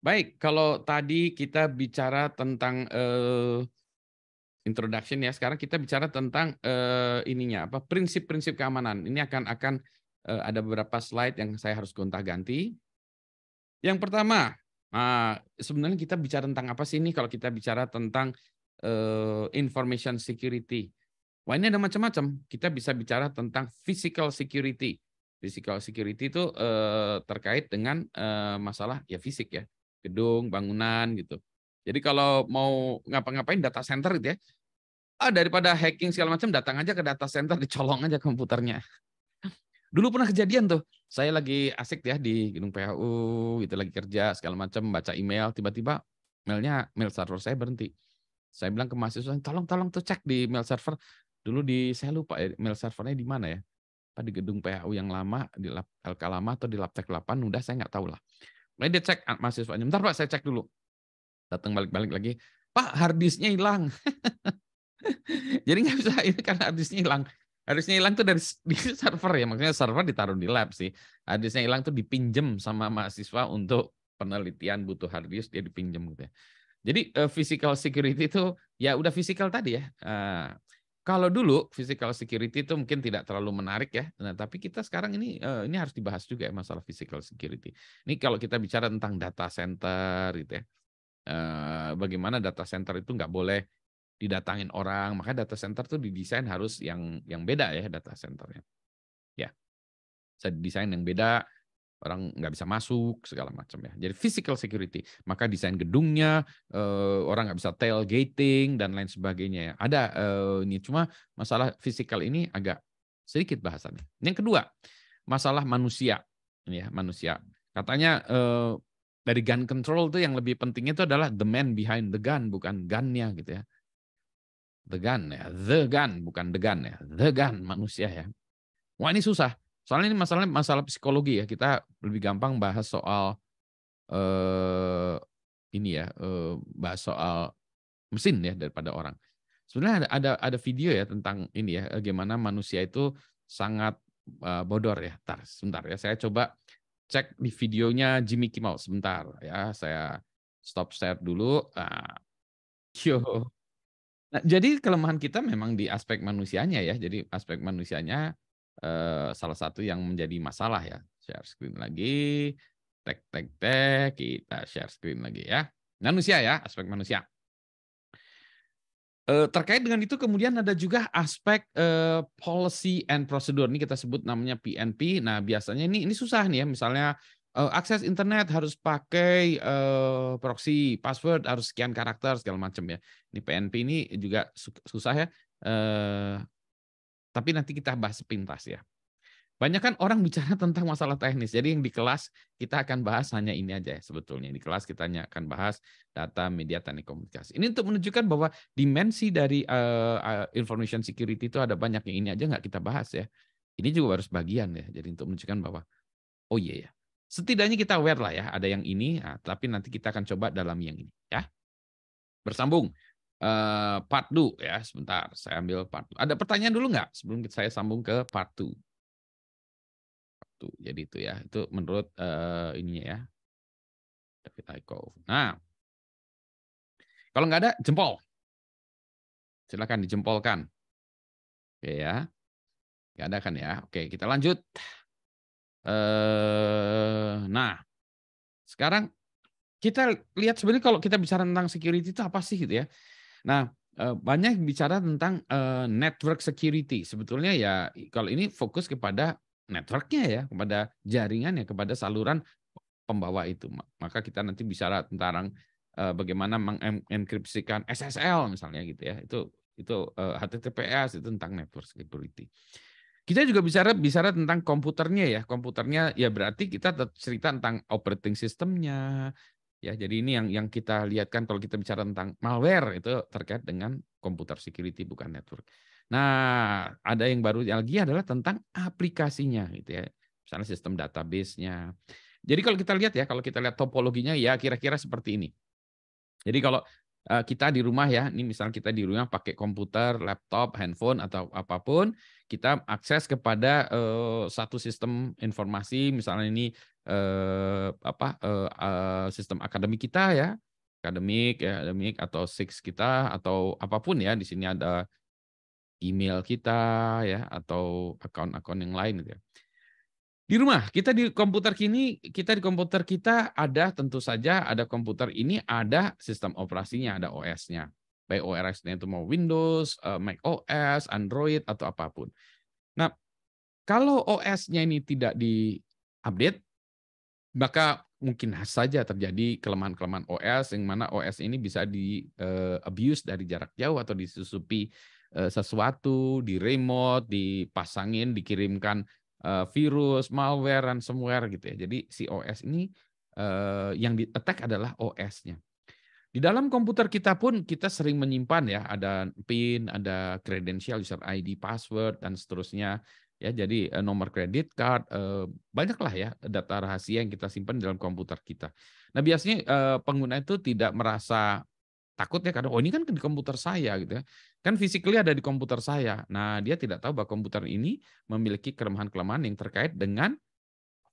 Baik, kalau tadi kita bicara tentang introduction ya, sekarang kita bicara tentang ininya apa prinsip-prinsip keamanan. Ini akan ada beberapa slide yang saya harus gonta-ganti. Yang pertama, sebenarnya kita bicara tentang apa sih ini kalau kita bicara tentang information security. Wah, ini ada macam-macam. Kita bisa bicara tentang physical security. Physical security itu terkait dengan masalah ya fisik ya, gedung, bangunan gitu. Jadi kalau mau ngapa-ngapain data center gitu ya, daripada hacking segala macam, datang aja ke data center, dicolong aja komputernya. Dulu pernah kejadian tuh, saya lagi asik ya di gedung PHU, gitu lagi kerja segala macam, baca email, tiba-tiba mail server saya berhenti. Saya bilang ke mahasiswa, tolong tuh cek di mail server. Dulu saya lupa ya mail servernya di mana ya. Apa di gedung PHU yang lama, di LK lama atau di Labtek 8, udah saya nggak tahu lah. Lalu dia cek mahasiswanya, bentar Pak saya cek dulu. Datang balik-balik lagi, Pak harddisknya hilang. Jadi nggak bisa, ini karena harddisknya hilang. Harddisknya hilang tuh dari di server ya, maksudnya server ditaruh di lab sih. Harddisknya hilang tuh dipinjem sama mahasiswa untuk penelitian butuh harddisk, dia dipinjem gitu ya. Jadi physical security itu ya udah physical tadi ya. Kalau dulu physical security itu mungkin tidak terlalu menarik ya. Nah, tapi kita sekarang ini harus dibahas juga ya masalah physical security. Ini kalau kita bicara tentang data center gitu ya. Bagaimana data center itu nggak boleh didatangin orang, maka data center tuh didesain harus yang beda ya data centernya. Ya, saya desain yang beda, orang nggak bisa masuk segala macam ya. Jadi physical security, maka desain gedungnya, orang nggak bisa tailgating dan lain sebagainya ya. Ada ini cuma masalah physical ini agak sedikit bahasannya. Yang kedua, masalah manusia, ini ya manusia. Katanya dari gun control tuh yang lebih pentingnya itu adalah the man behind the gun, bukan gunnya gitu ya. The gun ya, the gun bukan the gun ya, the gun manusia ya. Wah ini susah. Soalnya ini masalah psikologi ya. Kita lebih gampang bahas soal ini ya, bahas soal mesin ya daripada orang. Sebenarnya ada video ya tentang ini ya, bagaimana manusia itu sangat bodor ya. Sebentar ya, saya coba cek di videonya Jimmy Kimmel sebentar ya. Saya stop share dulu. Yo. Nah, jadi kelemahan kita memang di aspek manusianya ya. Jadi aspek manusianya salah satu yang menjadi masalah ya. Share screen lagi, tek, kita share screen lagi ya. Manusia ya, aspek manusia. Terkait dengan itu kemudian ada juga aspek policy and procedure. Ini kita sebut namanya PNP. Nah biasanya ini susah nih ya. Misalnya akses internet harus pakai proxy, password harus sekian karakter segala macam ya. Ini PNP ini juga susah ya. Tapi nanti kita bahas sepintas ya. Banyak kan orang bicara tentang masalah teknis. Jadi yang di kelas kita akan bahas hanya ini aja ya sebetulnya. Di kelas kita hanya akan bahas data, media, teknik komunikasi. Ini untuk menunjukkan bahwa dimensi dari information security itu ada banyak yang ini aja nggak kita bahas ya. Ini juga harus bagian ya. Jadi untuk menunjukkan bahwa oh iya ya. Setidaknya kita aware lah ya ada yang ini, tapi nanti kita akan coba dalam yang ini ya. Bersambung. Part 2 ya, sebentar. Saya ambil part 2. Ada pertanyaan dulu nggak sebelum saya sambung ke part 2? Jadi itu ya, itu menurut ininya ya, David Aikov. Nah, kalau nggak ada jempol, silakan dijempolkan. Oke ya, nggak ada kan ya? Oke, kita lanjut. Nah, sekarang kita lihat sebenarnya kalau kita bicara tentang security itu apa sih gitu ya. Nah, banyak bicara tentang network security. Sebetulnya ya kalau ini fokus kepada networknya ya, kepada jaringan ya, kepada saluran pembawa itu. Maka kita nanti bicara tentang bagaimana mengenkripsikan SSL misalnya gitu ya. Itu HTTPS itu tentang network security. Kita juga bicara tentang komputernya ya. Komputernya ya berarti kita cerita tentang operating systemnya. Ya, jadi ini yang kita lihat kan kalau kita bicara tentang malware itu terkait dengan komputer security bukan network. Nah, ada yang baru lagi adalah tentang aplikasinya gitu ya. Misalnya sistem database-nya. Jadi kalau kita lihat ya, kalau kita lihat topologinya ya kira-kira seperti ini. Jadi kalau kita di rumah ya, ini misalnya kita di rumah pakai komputer, laptop, handphone atau apapun, kita akses kepada satu sistem informasi, misalnya ini sistem akademik kita ya, akademik atau SIX kita atau apapun ya, di sini ada email kita ya atau akun-akun yang lain gitu ya. Di rumah, kita di komputer kita ada tentu saja ada komputer ini ada sistem operasinya, ada OS-nya. Baik OS-nya itu mau Windows, Mac OS, Android atau apapun. Nah, kalau OS-nya ini tidak di-update, maka mungkin saja terjadi kelemahan-kelemahan OS yang mana OS ini bisa di-abuse dari jarak jauh atau disusupi sesuatu, di remote, dipasangin, dikirimkan virus, malware, ransomware gitu ya. Jadi si OS ini yang di-attack adalah OS-nya. Di dalam komputer kita pun kita sering menyimpan ya, ada PIN, ada credential, user ID, password dan seterusnya. Ya, jadi nomor kredit card, banyaklah ya data rahasia yang kita simpan di dalam komputer kita. Nah, biasanya pengguna itu tidak merasa takut ya karena ini kan di komputer saya gitu ya. Kan physically ada di komputer saya. Nah, dia tidak tahu bahwa komputer ini memiliki kelemahan-kelemahan yang terkait dengan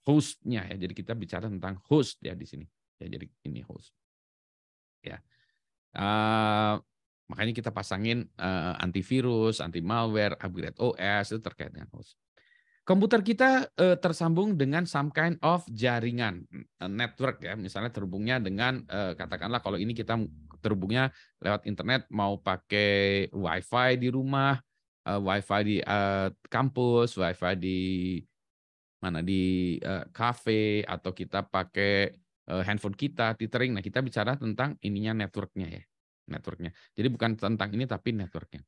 host-nya ya. Jadi kita bicara tentang host ya di sini. Ya, jadi ini host. Ya. Makanya kita pasangin antivirus, anti malware, upgrade OS itu terkait dengan host. Komputer kita tersambung dengan some kind of jaringan network ya, misalnya terhubungnya dengan katakanlah kalau ini kita terhubungnya lewat internet mau pakai WiFi di rumah, WiFi di kampus, WiFi di mana di kafe atau kita pakai handphone kita tethering. Nah, kita bicara tentang ininya networknya ya, networknya. Jadi bukan tentang ini tapi networknya.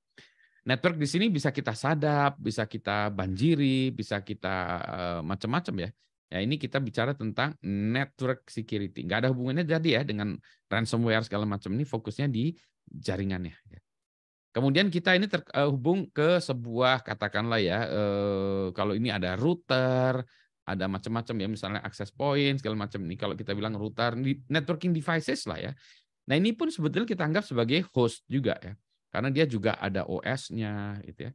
Network di sini bisa kita sadap, bisa kita banjiri, bisa kita macam-macam ya. Ya ini kita bicara tentang network security. Nggak ada hubungannya jadi ya dengan ransomware segala macam, ini fokusnya di jaringannya. Ya. Kemudian kita ini terhubung ke sebuah katakanlah ya, kalau ini ada router, ada macam-macam ya, misalnya access point segala macam. Ini kalau kita bilang router, networking devices lah ya. Nah ini pun sebetulnya kita anggap sebagai host juga ya, karena dia juga ada OS-nya, gitu ya.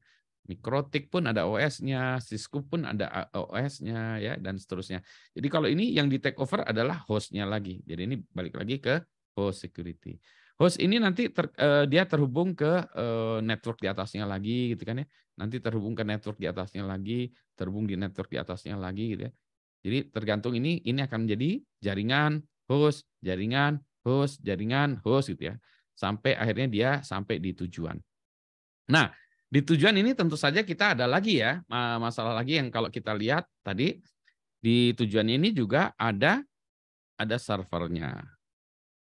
Mikrotik pun ada OS-nya, Cisco pun ada OS-nya ya, dan seterusnya. Jadi kalau ini yang di take over adalah host-nya lagi. Jadi ini balik lagi ke host security. Host ini nanti dia terhubung ke network di atasnya lagi, gitu kan ya. Nanti terhubung ke network di atasnya lagi, terhubung di network di atasnya lagi, gitu ya. Jadi tergantung ini akan menjadi jaringan, host, jaringan, host gitu ya. Sampai akhirnya dia sampai di tujuan. Nah, di tujuan ini tentu saja kita ada lagi ya, masalah lagi yang kalau kita lihat tadi, di tujuan ini juga ada servernya.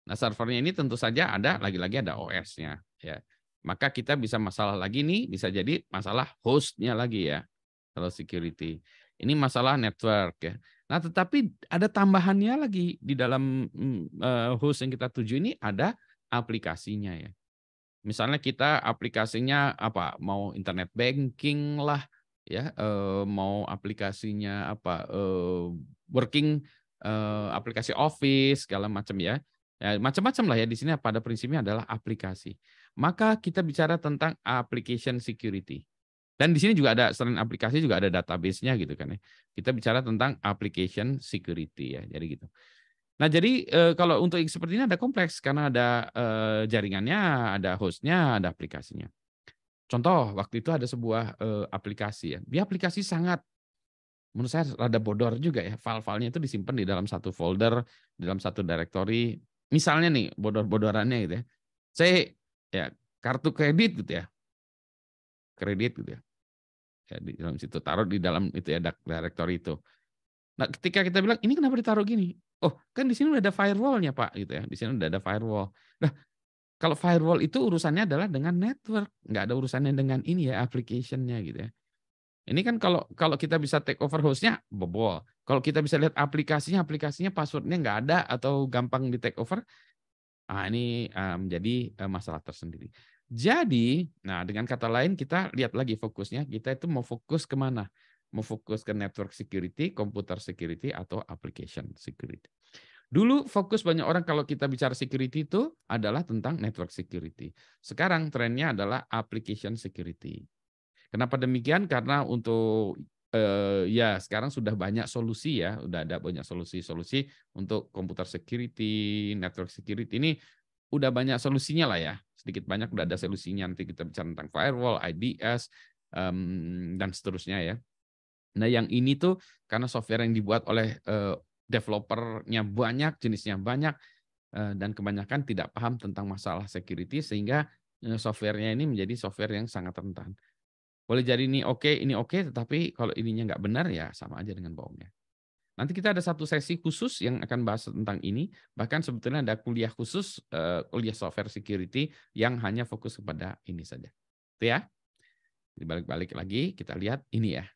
Nah, servernya ini tentu saja ada, lagi-lagi ada OS-nya. Ya. Maka kita bisa masalah lagi nih, bisa jadi masalah host-nya lagi ya, kalau security. Ini masalah network ya. Nah, tetapi ada tambahannya lagi di dalam host yang kita tuju ini ada aplikasinya ya. Misalnya kita aplikasinya apa? Mau internet banking lah, ya, mau aplikasinya apa? Working aplikasi Office segala macam ya. Ya, macam-macam lah ya di sini pada prinsipnya adalah aplikasi. Maka kita bicara tentang application security. Dan di sini juga ada selain aplikasi juga ada database-nya gitu kan ya. Kita bicara tentang application security ya. Jadi gitu. Nah, jadi kalau untuk yang seperti ini ada kompleks karena ada jaringannya, ada host-nya, ada aplikasinya. Contoh, waktu itu ada sebuah aplikasi ya. Dia aplikasi sangat menurut saya rada bodor juga ya. File-filenya itu disimpan di dalam satu folder, di dalam satu directory. Misalnya nih bodor-bodorannya gitu ya. Saya ya kartu kredit gitu ya. Kredit gitu ya. Ya di dalam situ taruh di dalam itu ya directory itu. Nah, ketika kita bilang ini kenapa ditaruh gini? Oh, kan di sini udah ada firewall-nya, Pak, gitu ya. Di sini udah ada firewall. Nah, kalau firewall itu urusannya adalah dengan network, nggak ada urusannya dengan ini ya, application-nya gitu ya. Ini kan kalau kalau kita bisa take over host-nya, bobol. Kalau kita bisa lihat aplikasinya password-nya nggak ada atau gampang di take over, ini menjadi masalah tersendiri. Jadi, nah dengan kata lain kita lihat lagi fokusnya, kita itu mau fokus kemana? Mau fokus ke network security, computer security, atau application security. Dulu fokus banyak orang kalau kita bicara security itu adalah tentang network security. Sekarang trennya adalah application security. Kenapa demikian? Karena untuk ya sekarang sudah banyak solusi ya, udah ada banyak solusi-solusi untuk komputer security, network security ini udah banyak solusinya lah ya. Sedikit banyak udah ada solusinya. Nanti kita bicara tentang firewall, IDS, dan seterusnya ya. Nah, yang ini tuh karena software yang dibuat oleh developernya banyak, jenisnya banyak, dan kebanyakan tidak paham tentang masalah security sehingga softwarenya ini menjadi software yang sangat rentan. Boleh jadi ini oke, tetapi kalau ininya nggak benar ya sama aja dengan bohongnya. Nanti kita ada satu sesi khusus yang akan bahas tentang ini. Bahkan sebetulnya ada kuliah khusus, kuliah software security yang hanya fokus kepada ini saja. Itu ya. Dibalik-balik lagi kita lihat ini ya.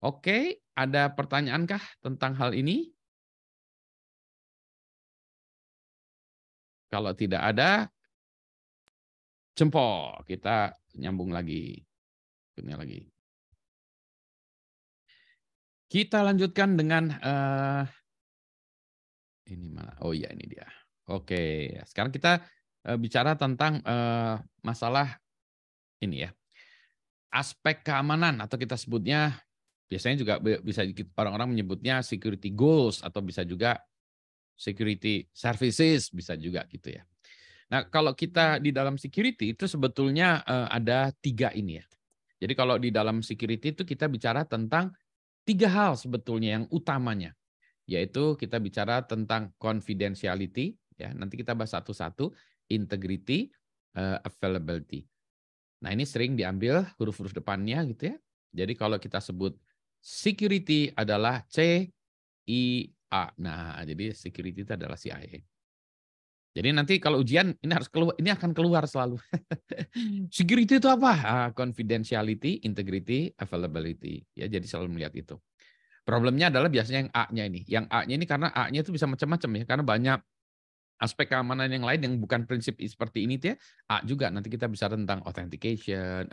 Oke, ada pertanyaankah tentang hal ini? Kalau tidak ada, jempol. Kita nyambung lagi. Ini lagi. Kita lanjutkan dengan ini mana? Oh iya ini dia. Oke, sekarang kita bicara tentang masalah ini ya. Aspek keamanan atau kita sebutnya biasanya juga bisa orang-orang menyebutnya security goals atau bisa juga security services bisa juga gitu ya. Nah, kalau kita di dalam security itu sebetulnya ada 3 ini ya. Jadi kalau di dalam security itu kita bicara tentang 3 hal sebetulnya yang utamanya. Yaitu kita bicara tentang confidentiality, ya nanti kita bahas satu-satu, integrity, availability. Nah ini sering diambil huruf-huruf depannya gitu ya. Jadi kalau kita sebut security adalah CIA. Nah jadi security itu adalah CIA. Jadi nanti kalau ujian ini harus keluar, ini akan keluar selalu. Security itu apa? Confidentiality, integrity, availability. Ya jadi selalu melihat itu. Problemnya adalah biasanya yang A-nya ini. Yang A-nya ini karena A-nya itu bisa macam-macam ya. Karena banyak aspek keamanan yang lain yang bukan prinsip seperti ini ya. A juga nanti kita bisa tentang authentication,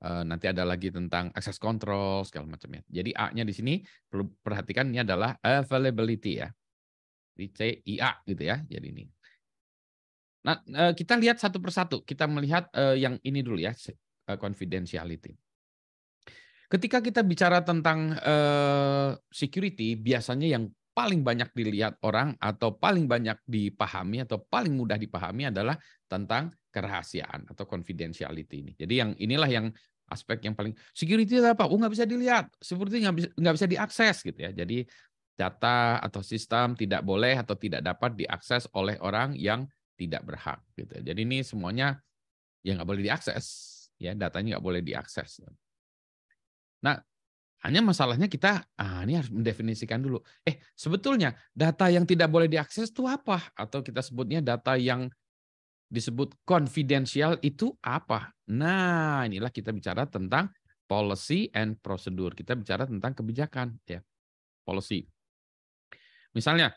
nanti ada lagi tentang access control segala macamnya. Jadi A-nya di sini perlu perhatikan ini adalah availability ya. Di CIA gitu ya. Jadi ini. Nah, kita lihat satu persatu. Kita melihat yang ini dulu ya, confidentiality. Ketika kita bicara tentang security, biasanya yang paling banyak dilihat orang atau paling banyak dipahami atau paling mudah dipahami adalah tentang kerahasiaan atau confidentiality ini. Jadi yang inilah yang aspek yang paling security itu apa? Nggak bisa dilihat, seperti nggak bisa diakses gitu ya. Jadi data atau sistem tidak boleh atau tidak dapat diakses oleh orang yang tidak berhak gitu. Jadi ini semuanya ya nggak boleh diakses, ya datanya nggak boleh diakses. Nah, hanya masalahnya kita ini harus mendefinisikan dulu. Sebetulnya data yang tidak boleh diakses itu apa? Atau kita sebutnya data yang disebut confidential itu apa? Nah, inilah kita bicara tentang policy and procedure. Kita bicara tentang kebijakan, ya. Policy. Misalnya,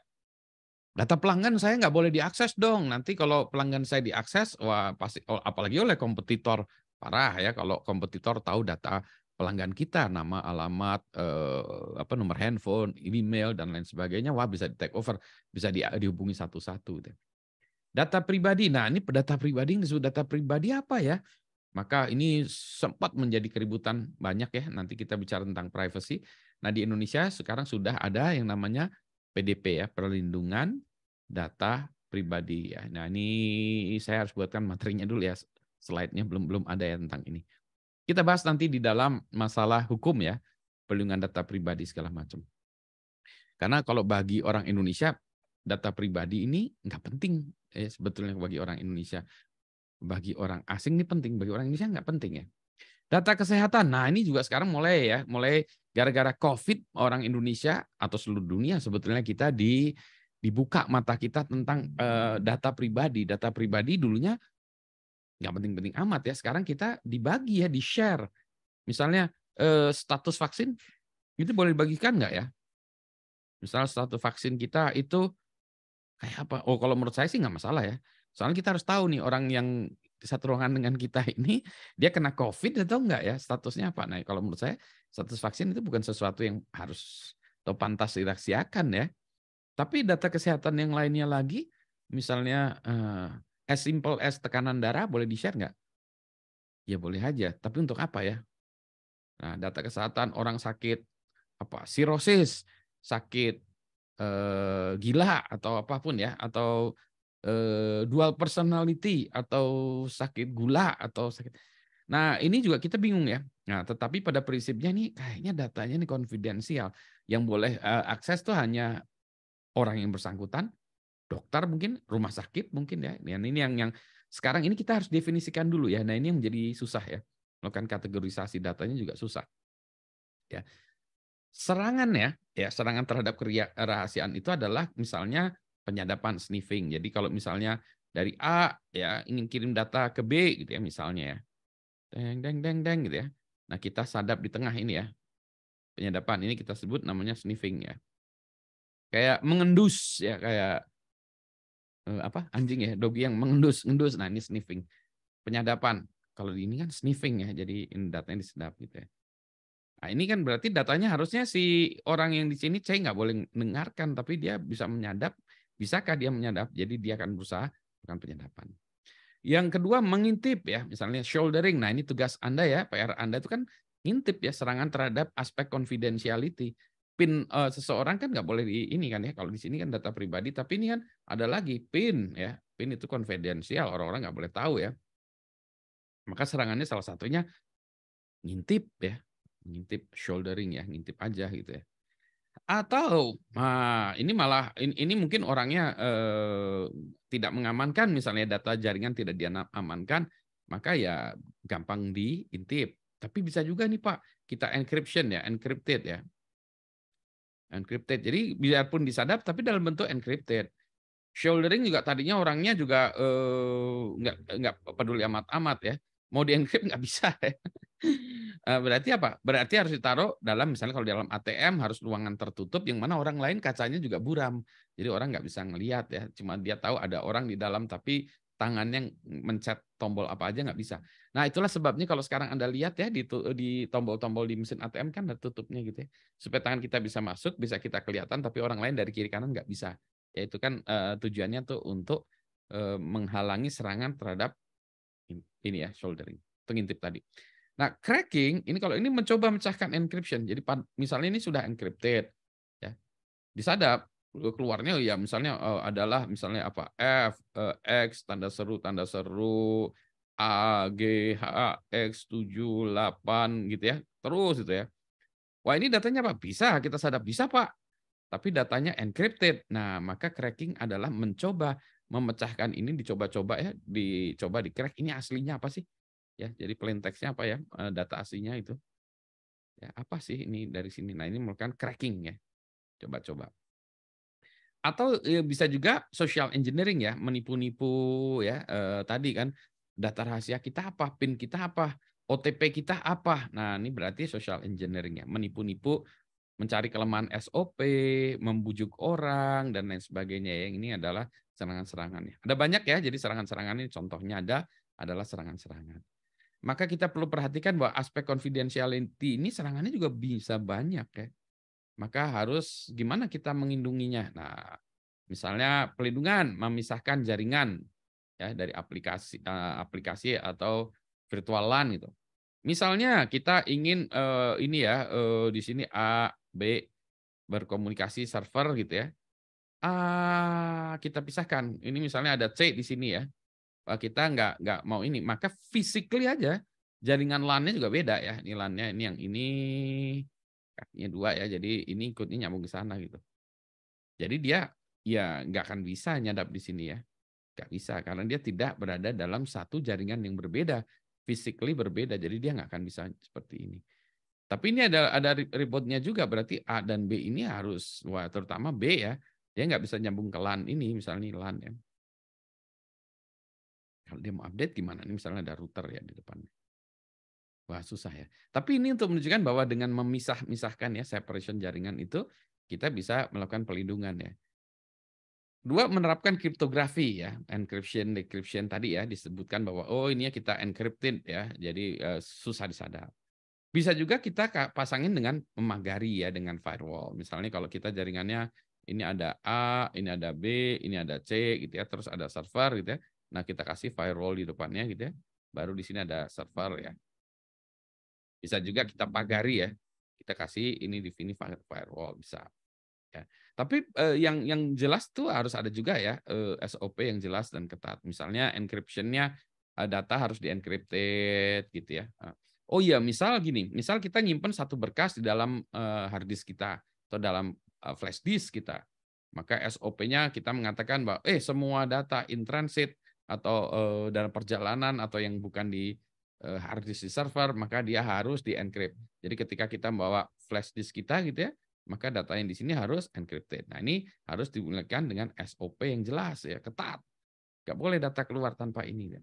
data pelanggan saya nggak boleh diakses dong. Nanti kalau pelanggan saya diakses, wah pasti, apalagi oleh kompetitor, parah ya kalau kompetitor tahu data pelanggan kita, nama, alamat, nomor handphone, email dan lain sebagainya, wah bisa di take over, bisa dihubungi satu-satu. Data pribadi, nah ini data pribadi, ini disebut data pribadi apa ya? Maka ini sempat menjadi keributan banyak ya, nanti kita bicara tentang privacy. Nah di Indonesia sekarang sudah ada yang namanya PDP ya, perlindungan data pribadi ya. Nah ini saya harus buatkan materinya dulu ya, slide-nya belum ada ya tentang ini. Kita bahas nanti di dalam masalah hukum ya, perlindungan data pribadi segala macam. Karena kalau bagi orang Indonesia, data pribadi ini nggak penting sebetulnya bagi orang Indonesia. Bagi orang asing ini penting, bagi orang Indonesia nggak penting ya. Data kesehatan, nah ini juga sekarang mulai gara-gara COVID orang Indonesia atau seluruh dunia sebetulnya kita dibuka mata kita tentang data pribadi. Data pribadi dulunya nggak penting-penting amat ya. Sekarang kita dibagi ya, di-share. Misalnya status vaksin itu boleh dibagikan nggak ya? Misal status vaksin kita itu kayak apa? Oh kalau menurut saya sih nggak masalah ya. Soalnya kita harus tahu nih orang yang satu ruangan dengan kita ini dia kena COVID atau enggak ya, statusnya apa. Nah kalau menurut saya status vaksin itu bukan sesuatu yang harus atau pantas dirahasiakan ya. Tapi data kesehatan yang lainnya lagi, misalnya as simple as tekanan darah boleh di-share nggak? Ya boleh aja, tapi untuk apa ya? Nah, data kesehatan orang sakit apa sirosis, sakit gila atau apapun ya, atau dual personality atau sakit gula atau sakit. Nah, ini juga kita bingung ya. Nah, tetapi pada prinsipnya nih kayaknya datanya nih konfidensial. Yang boleh akses tuh hanya orang yang bersangkutan, dokter mungkin, rumah sakit mungkin ya. Dan ini yang sekarang ini kita harus definisikan dulu ya. Nah, ini yang menjadi susah ya. Melakukan kategorisasi datanya juga susah. Ya. Serangan ya serangan terhadap kerahasiaan itu adalah misalnya penyadapan sniffing. Jadi kalau misalnya dari A ya ingin kirim data ke B gitu ya misalnya ya. Deng deng deng deng gitu ya. Nah, kita sadap di tengah ini ya. Penyadapan ini kita sebut namanya sniffing ya. Kayak mengendus ya kayak apa? Anjing ya, doggy yang mengendus, ngendus. Nah, ini sniffing. Penyadapan. Kalau ini kan sniffing ya. Jadi ini datanya disedap gitu ya. Nah, ini kan berarti datanya harusnya si orang yang di sini C nggak boleh mendengarkan, tapi dia bisa menyadap. Bisakah dia menyadap? Jadi dia akan berusaha melakukan penyadapan. Yang kedua mengintip ya, misalnya shouldering. Nah, ini tugas Anda ya, PR Anda itu kan ngintip ya serangan terhadap aspek confidentiality. PIN seseorang kan nggak boleh di ini kan ya. Kalau di sini kan data pribadi, tapi ini kan ada lagi PIN ya. PIN itu konfidensial, orang-orang nggak boleh tahu ya. Maka serangannya salah satunya ngintip ya, ngintip shouldering ya, ngintip aja gitu ya. Atau ini malah ini mungkin orangnya tidak mengamankan misalnya data jaringan tidak diamankan, maka ya gampang diintip. Tapi bisa juga nih Pak, kita encryption ya, encrypted ya. Encrypted. Jadi biarpun disadap tapi dalam bentuk encrypted. Shouldering juga tadinya orangnya juga nggak peduli amat-amat ya. Mau di-encrypt nggak bisa ya. Berarti apa? Berarti harus ditaruh dalam misalnya kalau di dalam ATM harus ruangan tertutup yang mana orang lain kacanya juga buram. Jadi orang nggak bisa ngelihat ya. Cuma dia tahu ada orang di dalam tapi tangannya mencet tombol apa aja nggak bisa. Nah, itulah sebabnya kalau sekarang Anda lihat ya di tombol-tombol di mesin ATM kan ada tutupnya gitu ya. Supaya tangan kita bisa masuk, bisa kita kelihatan tapi orang lain dari kiri kanan nggak bisa. Ya itu kan tujuannya tuh untuk menghalangi serangan terhadap ini ya shouldering, pengintip tadi. Nah, cracking ini kalau ini mencoba memecahkan encryption. Jadi misalnya ini sudah encrypted ya. Disadap keluarnya ya misalnya adalah misalnya apa F X tanda seru A G H X 78 gitu ya. Terus itu ya. Wah, ini datanya apa? Bisa kita sadap, bisa Pak. Tapi datanya encrypted. Nah, maka cracking adalah mencoba memecahkan ini, dicoba-coba ya, dicoba di-crack ini aslinya apa sih? Ya, jadi plain text-nya apa ya? Data aslinya itu. Ya, apa sih ini dari sini? Nah, ini merupakan cracking ya. Coba-coba. Atau bisa juga social engineering ya, menipu-nipu ya. Tadi kan data rahasia kita apa, PIN kita apa, OTP kita apa. Nah, ini berarti social engineering ya, menipu-nipu, mencari kelemahan SOP, membujuk orang dan lain sebagainya ya. Ini adalah serangan-serangannya. Ada banyak ya, jadi serangan-serangan ini contohnya adalah serangan-serangan. Maka kita perlu perhatikan bahwa aspek confidentiality ini serangannya juga bisa banyak ya. Maka harus gimana kita melindunginya. Nah, misalnya pelindungan memisahkan jaringan ya dari aplikasi atau virtual LAN gitu. Misalnya kita ingin ini ya di sini A, B berkomunikasi server gitu ya. Kita pisahkan. Ini misalnya ada C di sini ya. Kita nggak mau ini, maka physically aja jaringan LAN-nya juga beda ya. Ini LAN-nya ini yang ini kakinya 2 ya. Jadi ini ikutnya nyambung ke sana gitu. Jadi dia ya nggak akan bisa nyadap di sini ya. Nggak bisa karena dia tidak berada dalam satu jaringan yang berbeda, physically berbeda. Jadi dia nggak akan bisa seperti ini. Tapi ini ada ribotnya juga berarti A dan B ini harus wah terutama B ya. Dia nggak bisa nyambung ke LAN ini misalnya LAN ya. Kalau dia mau update gimana? Ini misalnya ada router ya di depannya. Wah, susah ya. Tapi ini untuk menunjukkan bahwa dengan memisah-misahkan ya separation jaringan itu kita bisa melakukan pelindungan ya. Dua, menerapkan kriptografi ya, encryption, decryption tadi ya disebutkan bahwa oh ini ya kita encrypted ya, jadi susah disadap. Bisa juga kita pasangin dengan memagari ya dengan firewall. Misalnya kalau kita jaringannya Ini ada A, ini ada B, ini ada C gitu ya, terus ada server gitu ya. Nah, kita kasih firewall di depannya gitu ya. Baru di sini ada server ya. Bisa juga kita pagari ya. Kita kasih ini di sini firewall bisa. Ya. Tapi yang jelas tuh harus ada juga ya SOP yang jelas dan ketat. Misalnya encryption-nya data harus di-encrypted gitu ya. Oh iya, misal gini, misal kita nyimpen satu berkas di dalam hard disk kita atau dalam flash disk kita. Maka SOP-nya kita mengatakan bahwa semua data in transit atau dalam perjalanan atau yang bukan di hard disk di server, maka dia harus di-encrypt. Jadi ketika kita membawa flash disk kita gitu ya, maka data yang di sini harus encrypted. Nah, ini harus dimulakan dengan SOP yang jelas ya, ketat. Nggak boleh data keluar tanpa ini.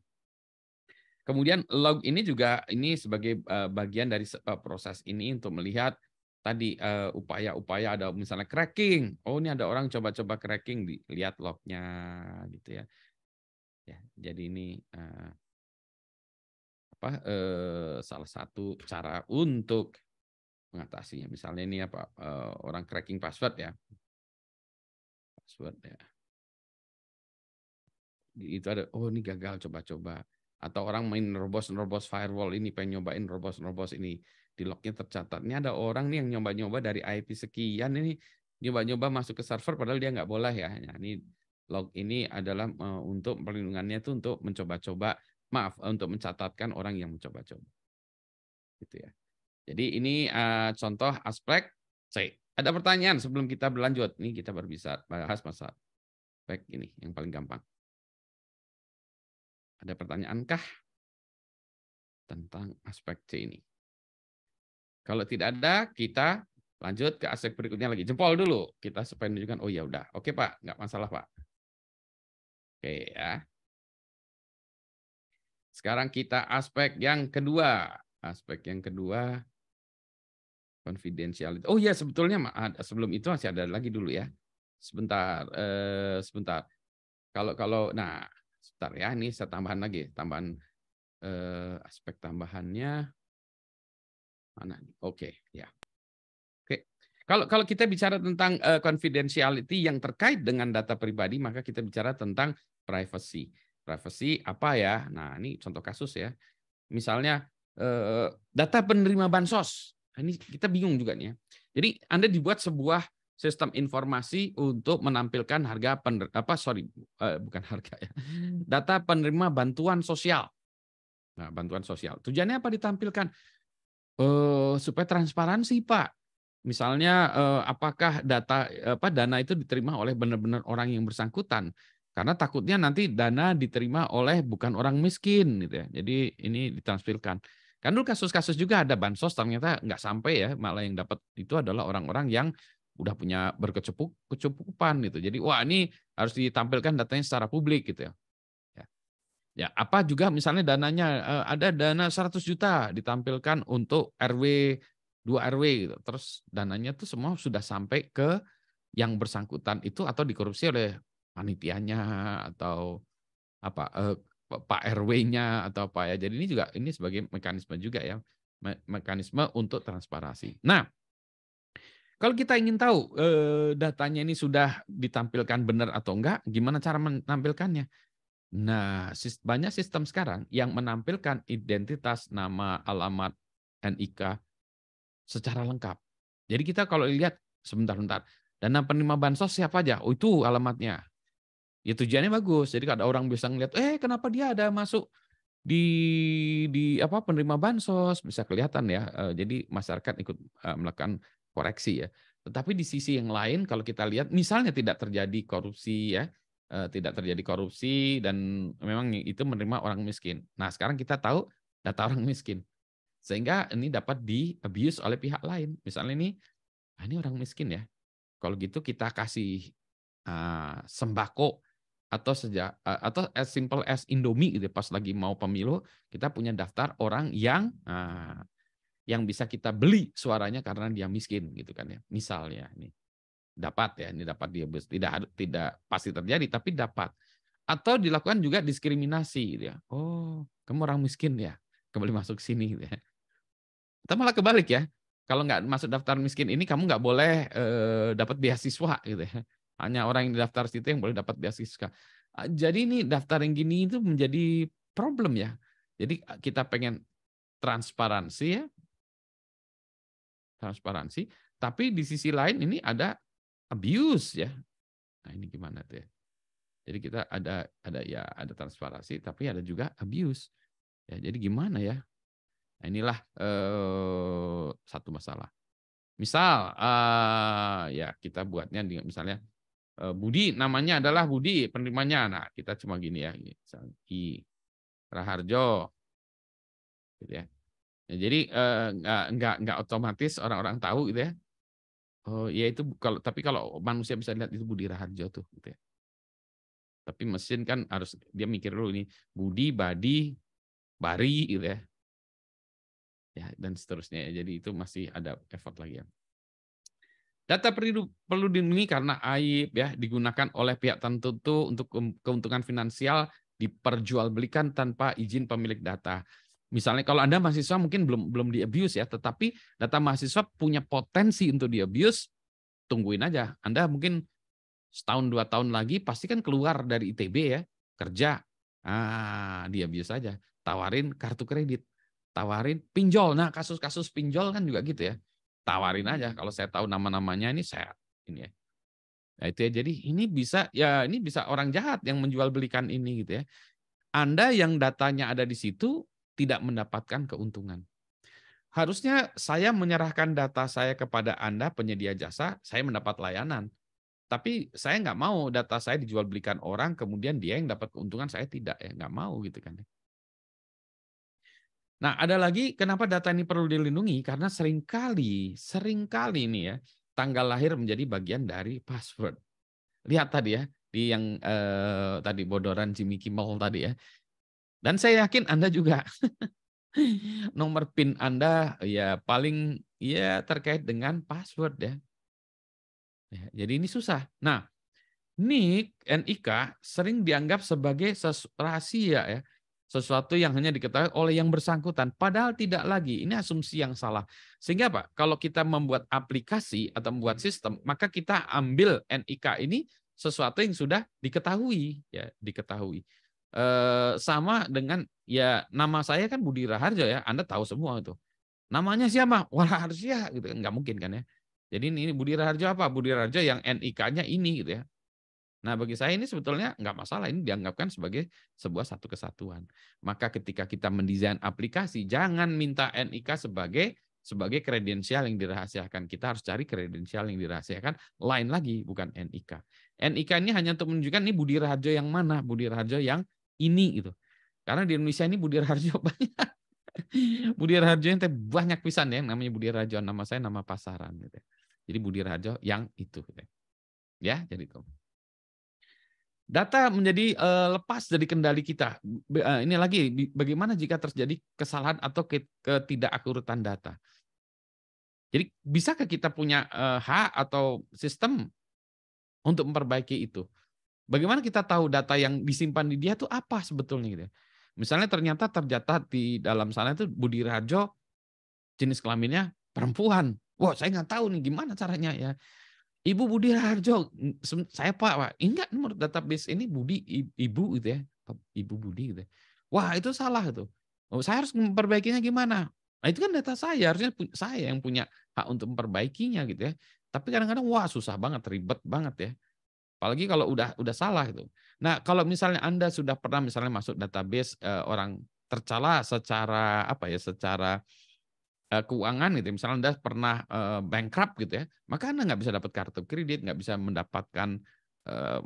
Kemudian log ini juga ini sebagai bagian dari proses ini untuk melihat tadi upaya-upaya ada misalnya cracking. Oh, ini ada orang coba-coba cracking, dilihat lognya gitu ya. Ya, jadi ini salah satu cara untuk mengatasinya. Misalnya ini apa orang cracking password ya. Password ya. Itu ada ini gagal coba-coba atau orang main nerobos firewall ini pengen nyobain nerobos ini di lognya tercatat ini ada orang nih yang nyoba-nyoba dari IP sekian ini nyoba-nyoba masuk ke server padahal dia nggak boleh ya. Nah, ini log ini adalah untuk perlindungannya itu untuk mencoba-coba untuk mencatatkan orang yang mencoba-coba gitu ya. Jadi ini contoh aspek C. Ada pertanyaan sebelum kita berlanjut? Nih kita baru bisa bahas masalah aspek ini yang paling gampang. Ada pertanyaankah tentang aspek C ini? Kalau tidak ada, kita lanjut ke aspek berikutnya lagi. Jempol dulu. Kita supaya menunjukkan, oh ya udah. Oke Pak, nggak masalah Pak. Oke ya. Sekarang kita aspek yang kedua. Aspek yang kedua, confidentiality. Oh iya, sebetulnya sebelum itu masih ada lagi dulu ya. Sebentar, sebentar. Nah, sebentar ya. Ini saya tambahan lagi, tambahan aspek tambahannya mana? Oke, ya. Oke. Kalau kita bicara tentang confidentiality yang terkait dengan data pribadi, maka kita bicara tentang privacy. Privacy apa ya? Nah, ini contoh kasus ya. Misalnya data penerima bansos. Ini kita bingung juga nih ya. Jadi Anda dibuat sebuah sistem informasi untuk menampilkan harga bukan harga ya. Data penerima bantuan sosial. Nah, bantuan sosial. Tujuannya apa ditampilkan? Supaya transparansi, Pak. Misalnya apakah dana itu diterima oleh benar-benar orang yang bersangkutan? Karena takutnya nanti dana diterima oleh bukan orang miskin gitu ya. Jadi ini ditampilkan. Kan dulu kasus-kasus juga ada bansos ternyata nggak sampai ya, malah yang dapat itu adalah orang-orang yang udah punya berkecukupan gitu. Jadi wah ini harus ditampilkan datanya secara publik gitu ya. Ya, apa juga misalnya dananya ada dana 100 juta ditampilkan untuk RW 2 RW gitu. Terus dananya tuh semua sudah sampai ke yang bersangkutan itu atau dikorupsi oleh panitianya atau apa Pak RW-nya atau apa ya. Jadi ini sebagai mekanisme juga ya. Mekanisme untuk transparansi. Nah, kalau kita ingin tahu datanya ini sudah ditampilkan benar atau enggak, gimana cara menampilkannya? Nah, banyak sistem sekarang yang menampilkan identitas, nama, alamat, NIK secara lengkap. Jadi kita kalau lihat sebentar, dana penerima bansos siapa aja? Oh itu alamatnya. Ya tujuannya bagus. Jadi ada orang bisa ngeliat, kenapa dia ada masuk di apa penerima bansos bisa kelihatan ya. Jadi masyarakat ikut melakukan koreksi ya. Tetapi di sisi yang lain kalau kita lihat misalnya tidak terjadi korupsi ya, tidak terjadi korupsi dan memang itu menerima orang miskin. Nah, sekarang kita tahu data orang miskin. Sehingga ini dapat di-abuse oleh pihak lain. Misalnya ini orang miskin ya. Kalau gitu kita kasih sembako atau as simple as Indomie gitu pas lagi mau pemilu kita punya daftar orang yang bisa kita beli suaranya karena dia miskin gitu kan ya. Misalnya ini dapat dia tidak pasti terjadi tapi dapat atau dilakukan juga diskriminasi gitu ya. Oh, kamu orang miskin ya, kembali masuk sini gitu ya. Atau malah kebalik ya. kalau nggak masuk daftar miskin ini kamu nggak boleh dapat beasiswa gitu ya. Hanya orang yang daftar situ yang boleh dapat beasiswa. Jadi ini daftar yang gini itu menjadi problem ya. Jadi kita pengen transparansi ya, transparansi, tapi di sisi lain ini ada abuse ya. Nah, ini gimana tuh ya? Jadi kita ada transparansi tapi ada juga abuse. Ya, jadi gimana ya? Nah, inilah satu masalah. Misal ya kita buatnya misalnya Budi, namanya adalah Budi penerimanya. Nah, kita cuma gini ya, misalnya I Raharjo gitu ya. Ya, jadi nggak otomatis orang-orang tahu gitu ya. Oh, ya itu tapi kalau manusia bisa lihat itu Budi Raharjo tuh gitu ya. Tapi mesin kan harus dia mikir dulu ini Budi, Badi, Bari gitu ya. Ya, dan seterusnya. Jadi itu masih ada effort lagi ya. Data perlu dilindungi karena aib ya digunakan oleh pihak tertentu untuk keuntungan finansial diperjualbelikan tanpa izin pemilik data. Misalnya kalau Anda mahasiswa mungkin belum di abuse ya, tetapi data mahasiswa punya potensi untuk di abuse, tungguin aja. Anda mungkin setahun 2 tahun lagi pasti kan keluar dari ITB ya, kerja. Di abuse aja. Tawarin kartu kredit, tawarin pinjol. Nah, kasus-kasus pinjol kan juga gitu ya. Tawarin aja kalau saya tahu nama-namanya ini saya ini ya. Nah, itu ya. Jadi ini bisa orang jahat yang menjual belikan ini gitu ya. Anda yang datanya ada di situ tidak mendapatkan keuntungan. Harusnya saya menyerahkan data saya kepada Anda penyedia jasa, saya mendapat layanan. Tapi saya nggak mau data saya dijual belikan orang, kemudian dia yang dapat keuntungan, saya tidak ya, nggak mau gitu kan. Nah, ada lagi kenapa data ini perlu dilindungi karena seringkali ini ya tanggal lahir menjadi bagian dari password. Lihat tadi ya di yang tadi bodoran Jimmy Kimmel tadi ya. Dan saya yakin Anda juga nomor PIN Anda ya paling ya terkait dengan password ya. Jadi ini susah. Nah, NIK sering dianggap sebagai rahasia ya. Sesuatu yang hanya diketahui oleh yang bersangkutan. Padahal tidak lagi. Ini asumsi yang salah. Sehingga Pak, kalau kita membuat aplikasi atau membuat sistem, maka kita ambil NIK ini sesuatu yang sudah diketahui. Ya, diketahui. Sama dengan ya nama saya kan Budi Raharjo ya. Anda tahu semua itu. Namanya siapa? Wah Raharja gitu. Enggak mungkin kan ya. Jadi ini Budi Raharjo apa? Budi Raharjo yang NIK-nya ini gitu ya. Nah, bagi saya ini sebetulnya nggak masalah, ini dianggapkan sebagai sebuah satu kesatuan. Maka ketika kita mendesain aplikasi, jangan minta NIK sebagai kredensial yang dirahasiakan. Kita harus cari kredensial yang dirahasiakan lain lagi, bukan NIK. NIK ini hanya untuk menunjukkan ini Budi Raharjo yang mana, Budi Raharjo yang ini gitu. Karena di Indonesia ini Budi Raharjo banyak. Budi Raharjo yang banyak pisan ya, namanya Budi Raharjo, nama saya nama pasaran gitu. Jadi Budi Raharjo yang itu gitu. Ya, jadi itu. Data menjadi lepas dari kendali kita. Ini lagi, bagaimana jika terjadi kesalahan atau ketidakakuratan data? Jadi bisakah kita punya hak atau sistem untuk memperbaiki itu? Bagaimana kita tahu data yang disimpan di dia itu apa sebetulnya gitu? Misalnya ternyata tercatat di dalam sana itu Budi Raharjo jenis kelaminnya perempuan. Wah, saya nggak tahu nih gimana caranya ya. Ibu Budi Raharjo, saya Pak, enggak menurut database ini Budi Ibu gitu ya, Ibu Budi gitu. Ya. Wah itu salah itu. Oh, saya harus memperbaikinya gimana? Nah itu kan data saya, harusnya saya yang punya hak untuk memperbaikinya gitu ya. Tapi kadang-kadang wah susah banget, ribet banget ya. Apalagi kalau udah salah itu. Nah kalau misalnya Anda sudah pernah misalnya masuk database orang tercela secara apa ya, secara keuangan gitu, misalnya Anda pernah bankrupt gitu ya, maka Anda nggak bisa dapat kartu kredit, nggak bisa mendapatkan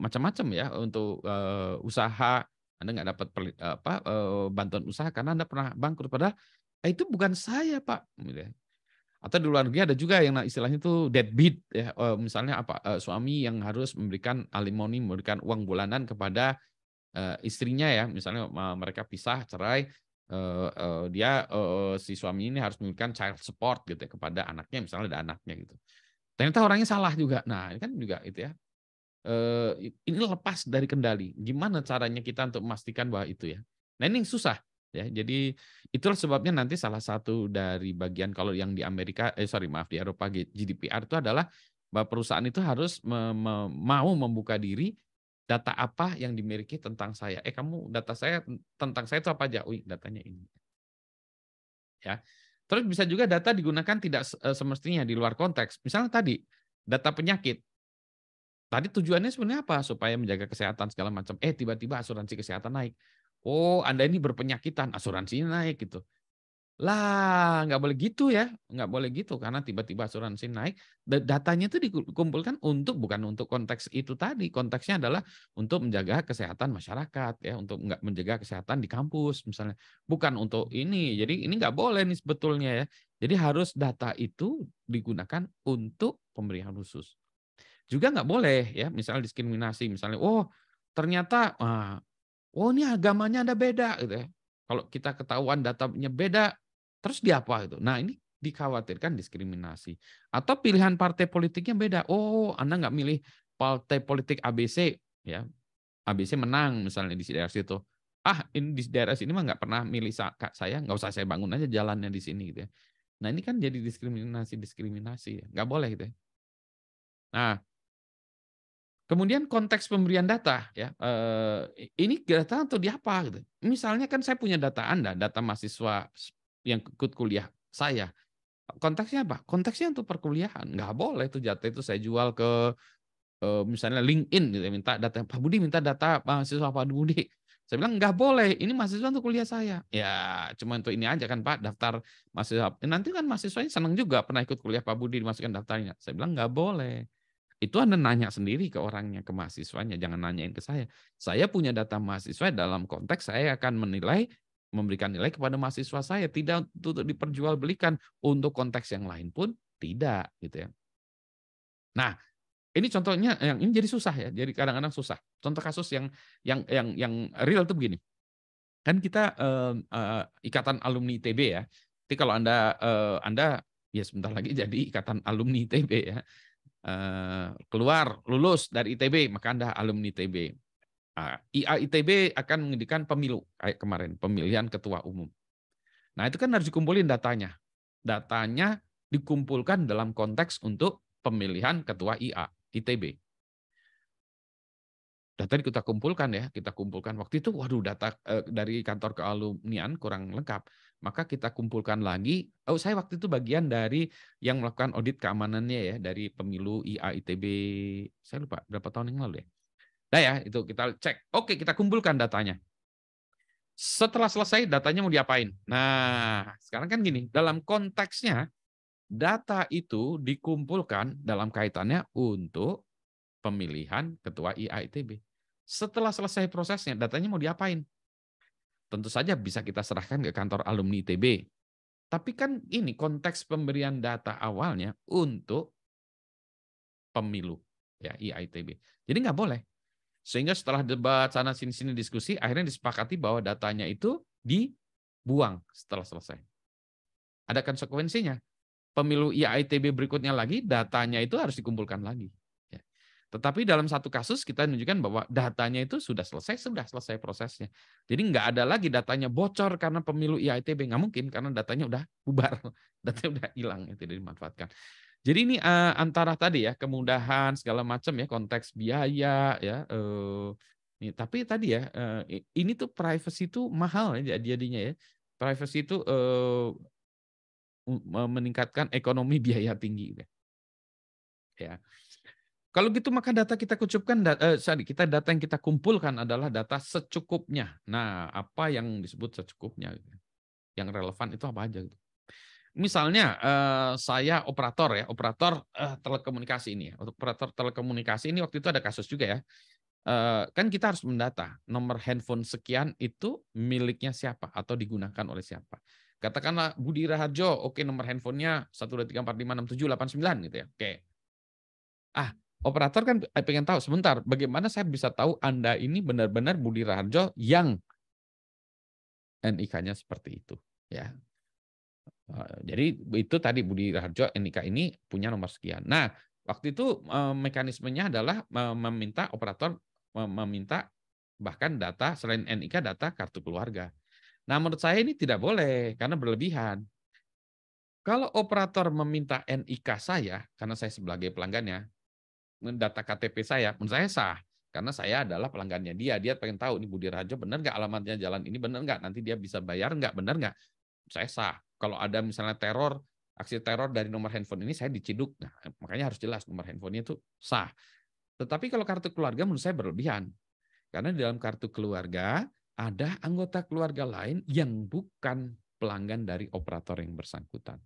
macam-macam ya untuk usaha, Anda nggak dapat bantuan usaha karena Anda pernah bangkrut. Padahal itu bukan saya Pak. Gitu ya. Atau di luar negeri ada juga yang istilahnya itu deadbeat ya, misalnya suami yang harus memberikan alimoni, memberikan uang bulanan kepada istrinya ya, misalnya mereka pisah, cerai, dia si suami ini harus memberikan child support gitu ya kepada anaknya, misalnya ada anaknya gitu. Ternyata orangnya salah juga. Nah, ini kan juga itu ya. Ini lepas dari kendali. Gimana caranya kita untuk memastikan bahwa itu ya. Nah, ini yang susah. Ya, jadi itulah sebabnya nanti salah satu dari bagian kalau yang di Amerika, di Eropa GDPR itu adalah bahwa perusahaan itu harus mau membuka diri data apa yang dimiliki tentang saya. Kamu data saya tentang saya itu apa aja? Wih, datanya ini. Ya. Terus bisa juga data digunakan tidak semestinya di luar konteks. Misalnya tadi data penyakit. Tadi tujuannya sebenarnya apa? Supaya menjaga kesehatan segala macam. Tiba-tiba asuransi kesehatan naik. Oh, Anda ini berpenyakitan, asuransinya naik gitu. Lah, nggak boleh gitu ya, nggak boleh gitu karena tiba-tiba asuransi naik, datanya itu dikumpulkan bukan untuk konteks itu tadi, konteksnya adalah untuk menjaga kesehatan masyarakat ya, untuk nggak menjaga kesehatan di kampus misalnya, bukan untuk ini. Jadi ini nggak boleh nih sebetulnya ya. Jadi harus data itu digunakan untuk pemberian khusus. Juga nggak boleh ya, misalnya diskriminasi, misalnya, ternyata, ini agamanya Anda beda gitu ya. Kalau kita ketahuan datanya beda, terus dia apa itu? Nah ini dikhawatirkan diskriminasi. Atau pilihan partai politiknya beda. Oh, Anda nggak milih partai politik ABC, ya ABC menang misalnya di daerah situ. Ini di daerah sini mah nggak pernah milih saya, nggak usah saya bangun aja jalannya di sini gitu ya. Nah ini kan jadi diskriminasi, ya. Nggak boleh gitu ya. Nah, kemudian konteks pemberian data ya, ini data untuk di apa gitu. Misalnya kan saya punya data Anda, data mahasiswa yang ikut kuliah saya. Konteksnya apa? Konteksnya untuk perkuliahan. Nggak boleh itu data itu saya jual ke misalnya LinkedIn gitu ya, minta data Pak Budi minta data mahasiswa Pak Budi. Saya bilang nggak boleh, ini mahasiswa untuk kuliah saya. Ya, cuma untuk ini aja kan Pak, daftar mahasiswa. Nanti kan mahasiswanya senang juga pernah ikut kuliah Pak Budi dimasukkan daftarnya. Saya bilang nggak boleh. Itu Anda nanya sendiri ke orangnya, ke mahasiswanya, jangan nanyain ke saya. Saya punya data mahasiswa dalam konteks saya akan memberikan nilai kepada mahasiswa saya, tidak untuk diperjualbelikan. Untuk konteks yang lain pun tidak, gitu ya. Nah, ini contohnya yang ini jadi susah ya, jadi kadang-kadang susah. Contoh kasus yang real itu begini. Kan kita ikatan alumni ITB ya. Jadi kalau Anda ya sebentar lagi jadi ikatan alumni ITB ya. Keluar lulus dari ITB maka Anda alumni ITB. IA ITB akan mengadakan pemilu kayak kemarin pemilihan ketua umum. Nah itu kan harus dikumpulin datanya. Datanya dikumpulkan dalam konteks untuk pemilihan ketua IA ITB. Data kita kumpulkan ya, kita kumpulkan waktu itu, waduh data dari kantor kealumnian kurang lengkap, maka kita kumpulkan lagi. Saya waktu itu bagian dari yang melakukan audit keamanannya ya dari pemilu IA ITB, saya lupa berapa tahun yang lalu ya. Nah ya itu kita cek, oke kita kumpulkan datanya. Setelah selesai datanya mau diapain? Nah sekarang kan gini, dalam konteksnya data itu dikumpulkan dalam kaitannya untuk pemilihan ketua IA ITB. Setelah selesai prosesnya, datanya mau diapain? Tentu saja bisa kita serahkan ke kantor alumni ITB. Tapi kan ini konteks pemberian data awalnya untuk pemilu ya IA ITB. Jadi nggak boleh. Sehingga setelah debat sana sini diskusi, akhirnya disepakati bahwa datanya itu dibuang setelah selesai. Ada konsekuensinya. Pemilu IA ITB berikutnya lagi, datanya itu harus dikumpulkan lagi. Tetapi dalam satu kasus kita menunjukkan bahwa datanya itu sudah selesai prosesnya. Jadi nggak ada lagi datanya bocor karena pemilu IITB, nggak mungkin karena datanya udah bubar, datanya udah hilang, tidak dimanfaatkan. Jadi ini antara tadi ya kemudahan segala macam ya konteks biaya ya. Tapi tadi ya ini tuh privacy itu mahal ya jadinya ya. Privacy itu meningkatkan ekonomi biaya tinggi ya. Kalau gitu maka data kita data yang kita kumpulkan adalah data secukupnya. Nah, apa yang disebut secukupnya? Yang relevan itu apa aja? Gitu. Misalnya saya operator telekomunikasi ini. Operator telekomunikasi ini waktu itu ada kasus juga ya. Kan kita harus mendata nomor handphone sekian itu miliknya siapa atau digunakan oleh siapa. Katakanlah Budi Raharjo, oke nomor handphonenya 123456789 gitu ya. Oke. Operator kan pengen tahu sebentar, bagaimana saya bisa tahu Anda ini benar-benar Budi Raharjo yang NIK-nya seperti itu, ya. Jadi itu tadi Budi Raharjo NIK ini punya nomor sekian. Nah, waktu itu mekanismenya adalah meminta operator meminta bahkan data selain NIK data kartu keluarga. Nah, menurut saya ini tidak boleh karena berlebihan. Kalau operator meminta NIK saya, karena saya sebagai pelanggannya, data KTP saya, menurut saya sah. Karena saya adalah pelanggannya dia. Dia pengen tahu, ini Budi Rajo benar nggak alamatnya jalan ini, benar nggak? Nanti dia bisa bayar nggak, benar nggak? Saya sah. Kalau ada misalnya teror, aksi teror dari nomor handphone ini, saya diciduk. Nah, makanya harus jelas nomor handphonenya itu sah. Tetapi kalau kartu keluarga menurut saya berlebihan. Karena di dalam kartu keluarga, ada anggota keluarga lain yang bukan pelanggan dari operator yang bersangkutan.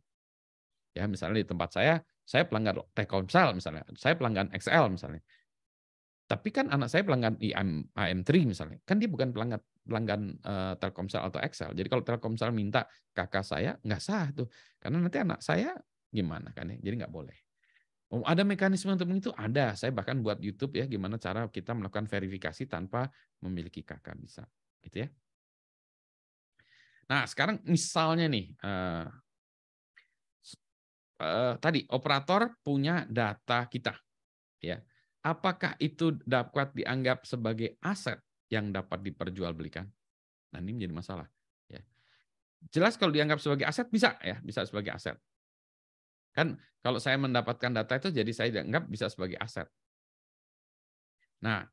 Ya, misalnya di tempat saya pelanggan Telkomsel misalnya, saya pelanggan XL misalnya. Tapi kan anak saya pelanggan IM3 misalnya, kan dia bukan pelanggan Telkomsel atau XL. Jadi kalau Telkomsel minta kakak saya nggak sah tuh, karena nanti anak saya gimana kan ya, jadi nggak boleh. Oh, ada mekanisme untuk itu? Ada. Saya bahkan buat YouTube ya, gimana cara kita melakukan verifikasi tanpa memiliki kakak bisa, gitu ya. Nah sekarang misalnya nih. Tadi operator punya data kita, ya. Apakah itu dapat dianggap sebagai aset yang dapat diperjualbelikan? Nah, ini menjadi masalah, ya. Jelas kalau dianggap sebagai aset bisa ya, bisa sebagai aset. Kan kalau saya mendapatkan data itu jadi saya dianggap bisa sebagai aset. Nah,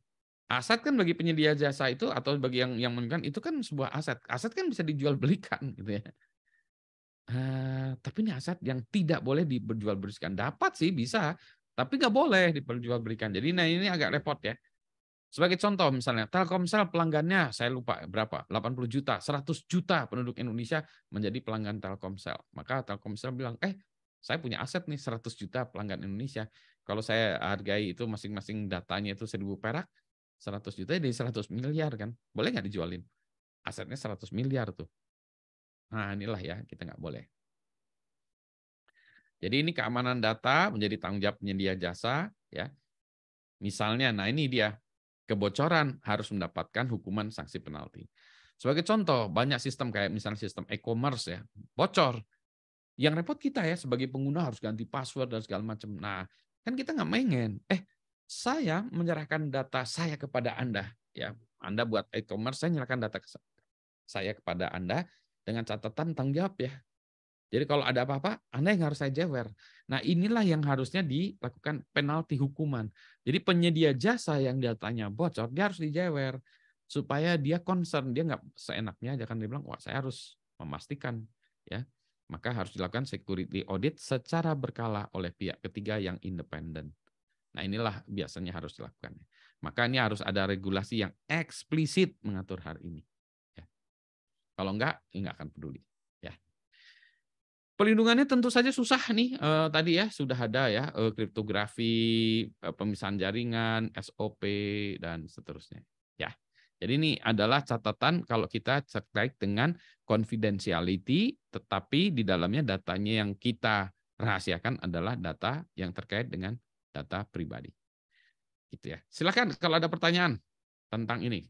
aset kan bagi penyedia jasa itu atau bagi yang menggunakan itu kan sebuah aset. Aset kan bisa dijual belikan gitu ya. Tapi ini aset yang tidak boleh diperjualbelikan. Dapat sih bisa, tapi nggak boleh diperjualbelikan. Jadi nah ini agak repot ya. Sebagai contoh misalnya, Telkomsel pelanggannya saya lupa berapa, 80 juta, 100 juta penduduk Indonesia menjadi pelanggan Telkomsel. Maka Telkomsel bilang, saya punya aset nih 100 juta pelanggan Indonesia. Kalau saya hargai itu masing-masing datanya itu 1.000 perak, 100 juta jadi 100 miliar kan. Boleh nggak dijualin? Asetnya 100 miliar tuh. Nah inilah ya, kita nggak boleh. Jadi ini keamanan data menjadi tanggung jawab penyedia jasa, ya. Misalnya, nah ini dia, kebocoran harus mendapatkan hukuman sanksi penalti. Sebagai contoh, banyak sistem kayak misalnya sistem e-commerce ya, bocor. Yang repot kita ya sebagai pengguna harus ganti password dan segala macam. Nah, kan kita nggak pengen. Saya menyerahkan data saya kepada Anda, ya. Anda buat e-commerce, saya menyerahkan data saya kepada Anda dengan catatan tanggung jawab ya. Jadi kalau ada apa-apa, Anda yang harus saya jewer. Nah inilah yang harusnya dilakukan penalti hukuman. Jadi penyedia jasa yang datanya bocor, dia harus dijewer. Supaya dia concern, dia nggak seenaknya aja kan dia bilang, wah saya harus memastikan. Ya, maka harus dilakukan security audit secara berkala oleh pihak ketiga yang independen. Nah inilah biasanya harus dilakukan. Maka ini harus ada regulasi yang eksplisit mengatur hal ini. Ya. Kalau enggak, ini nggak akan peduli. Ya. Pelindungannya tentu saja susah nih, tadi ya sudah ada ya, kriptografi, pemisahan jaringan, SOP, dan seterusnya. Ya, jadi ini adalah catatan kalau kita terkait dengan confidentiality, tetapi di dalamnya datanya yang kita rahasiakan adalah data yang terkait dengan data pribadi. Gitu ya. Silakan kalau ada pertanyaan tentang ini.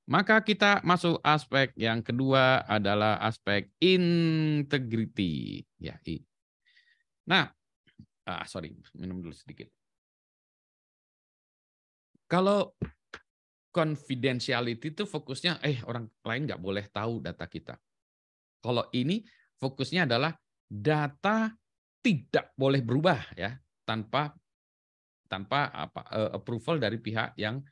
Maka kita masuk aspek yang kedua adalah aspek integrity. Ya, Nah, sorry, minum dulu sedikit. Kalau confidentiality itu fokusnya, orang lain nggak boleh tahu data kita. Kalau ini fokusnya adalah data tidak boleh berubah ya tanpa approval dari pihak yang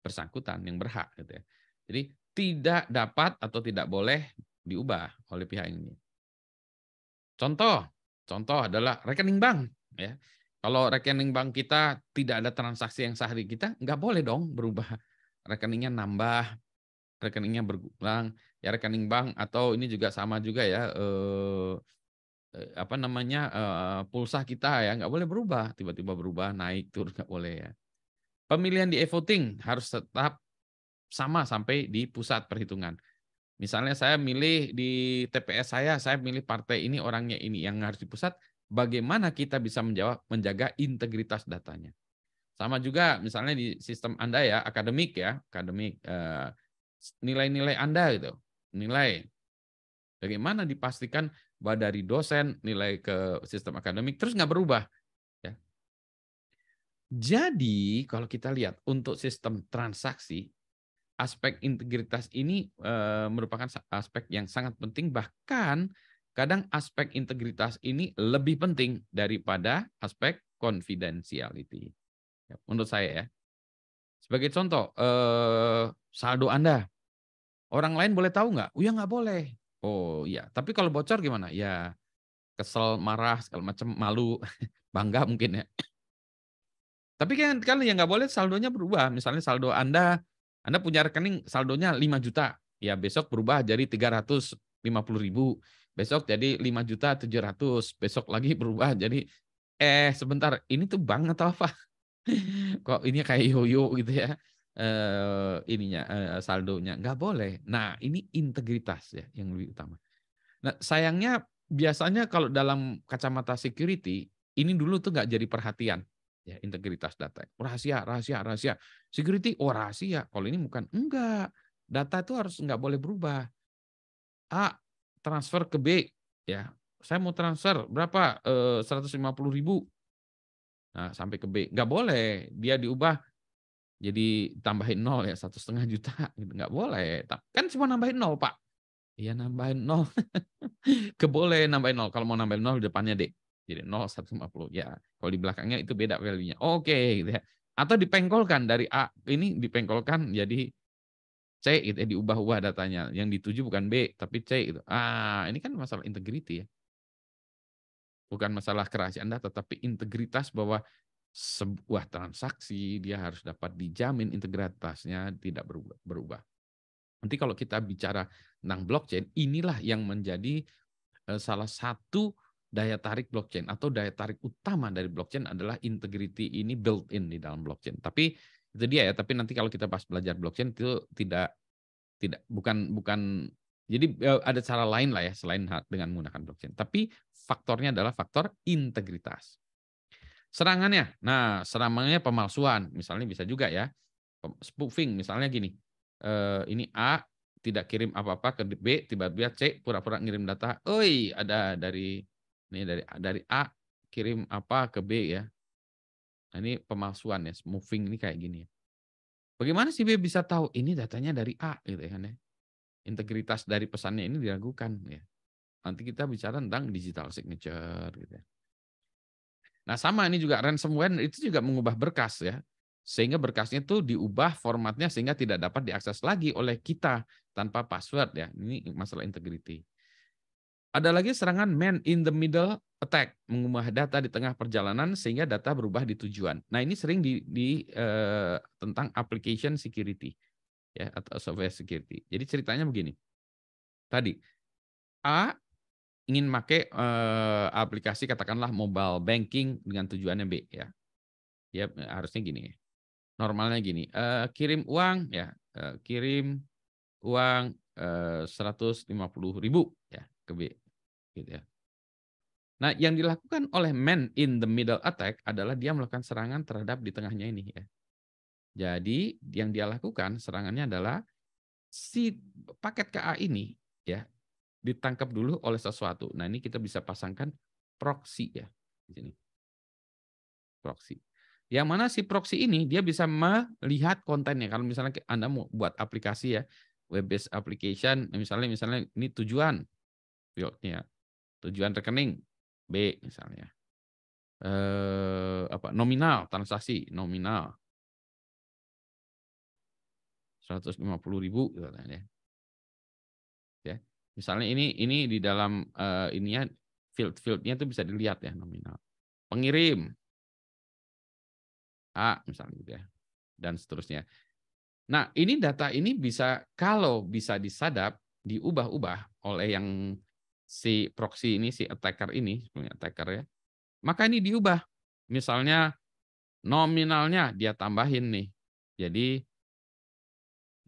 bersangkutan, yang berhak gitu ya. Jadi tidak dapat atau tidak boleh diubah oleh pihak ini. Contoh adalah rekening bank. Ya. Kalau rekening bank kita tidak ada transaksi yang sehari kita, nggak boleh dong berubah. Rekeningnya nambah, rekeningnya berkurang. Ya rekening bank atau ini juga sama juga ya, pulsa kita ya nggak boleh berubah. Tiba-tiba berubah, naik, turun, nggak boleh ya. Pemilihan di e-voting harus tetap sama sampai di pusat perhitungan. Misalnya saya milih di TPS saya milih partai ini, orangnya ini, yang harus di pusat, bagaimana kita bisa menjaga integritas datanya. Sama juga misalnya di sistem Anda ya, akademik, nilai-nilai Anda gitu, nilai. Bagaimana dipastikan bahwa dari dosen nilai ke sistem akademik terus nggak berubah. Ya. Jadi kalau kita lihat untuk sistem transaksi, aspek integritas ini merupakan aspek yang sangat penting, bahkan kadang aspek integritas ini lebih penting daripada aspek confidentiality. Menurut saya ya. Sebagai contoh, saldo Anda, orang lain boleh tahu nggak? Oh ya nggak boleh. Oh iya, tapi kalau bocor gimana? Ya kesel, marah, segala macam, malu, bangga mungkin ya. Tapi kan yang nggak boleh saldonya berubah. Misalnya saldo Anda punya rekening saldonya 5 juta. Ya besok berubah jadi 350.000. Besok jadi 5.700.000. Besok lagi berubah jadi sebentar, ini tuh bank atau apa? Kok ini kayak yoyo gitu ya. Saldonya nggak boleh. Nah, ini integritas ya yang lebih utama. Nah, sayangnya biasanya kalau dalam kacamata security ini dulu tuh nggak jadi perhatian ya, integritas data. Rahasia, rahasia, rahasia. Security, oh rahasia. Kalau ini bukan, enggak. Data itu harus nggak boleh berubah. A transfer ke B ya. Saya mau transfer berapa? 150.000. Nah, sampai ke B. Nggak boleh. Dia diubah jadi tambahin 0 ya, 1,5 juta. Gitu. Nggak boleh. Kan cuma nambahin 0, Pak. Iya nambahin 0. Boleh nambahin 0. Kalau mau nambahin 0 di depannya D. Jadi 0, 150. Ya, kalau di belakangnya itu beda value-nya. Oke, gitu ya. Atau dipengkolkan dari A. Ini dipengkolkan jadi C gitu ya, diubah-ubah datanya. Yang dituju bukan B, tapi C gitu. Ini kan masalah integrity ya. Bukan masalah kerahasiaan data, tapi integritas bahwa sebuah transaksi dia harus dapat dijamin integritasnya tidak berubah. Nanti kalau kita bicara tentang blockchain, inilah yang menjadi salah satu daya tarik blockchain atau daya tarik utama dari blockchain adalah integrity ini built-in di dalam blockchain. Tapi itu dia ya, tapi nanti kalau kita pas belajar blockchain itu bukan jadi ada cara lain lah ya selain dengan menggunakan blockchain. Tapi faktornya adalah faktor integritas. Serangannya, nah serangannya pemalsuan, misalnya bisa juga ya, spoofing, misalnya gini, ini A tidak kirim apa-apa ke B, tiba-tiba C pura-pura ngirim data, oi ada dari A kirim apa ke B ya, nah ini pemalsuan ya, spoofing ini kayak gini. Bagaimana sih B bisa tahu ini datanya dari A gitu ya kan ya? Integritas dari pesannya ini diragukan ya. Nanti kita bicara tentang digital signature gitu ya. Nah, sama ini juga ransomware itu juga mengubah berkas ya. Sehingga berkasnya itu diubah formatnya sehingga tidak dapat diakses lagi oleh kita tanpa password ya. Ini masalah integrity. Ada lagi serangan man in the middle attack, mengubah data di tengah perjalanan sehingga data berubah di tujuan. Nah, ini sering tentang application security ya atau software security. Jadi ceritanya begini. Tadi A ingin pakai aplikasi katakanlah mobile banking dengan tujuannya B ya. Ya harusnya gini. Normalnya gini, kirim uang ya, kirim uang 150.000 ya ke B gitu ya. Nah, yang dilakukan oleh man in the middle attack adalah dia melakukan serangan terhadap di tengahnya ini ya. Jadi yang dia lakukan serangannya adalah si paket KA ini ya ditangkap dulu oleh sesuatu. Nah, ini kita bisa pasangkan proxy ya di sini. Proxy. Yang mana si proxy ini dia bisa melihat kontennya. Kalau misalnya Anda mau buat aplikasi ya, web based application, misalnya ini tujuan fieldnya, tujuan rekening B misalnya, nominal transaksi nominal 150.000 gitu kan ya. Ya, misalnya ini di dalam ininya fieldnya itu bisa dilihat ya nominal. Pengirim A misalnya gitu ya, dan seterusnya. Nah, ini data ini bisa kalau bisa disadap, diubah-ubah oleh yang si proxy ini, si attacker ini, punya attacker ya. Maka ini diubah. Misalnya nominalnya dia tambahin nih. Jadi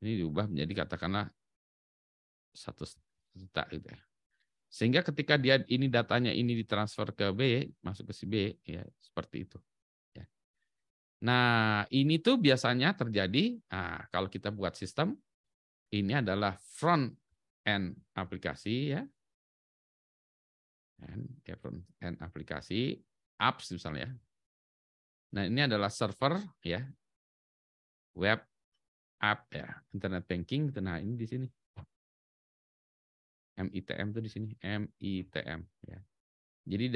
ini diubah menjadi katakanlah 1 juta gitu ya. Sehingga ketika dia ini datanya ini ditransfer ke B, masuk ke si B ya seperti itu. Ya. Nah, ini tuh biasanya terjadi kalau kita buat sistem ini adalah front end aplikasi ya. Front end aplikasi apps misalnya. Nah, ini adalah server ya, web app ya, internet banking. Nah, ini di sini. MITM itu di sini, MITM ya. Jadi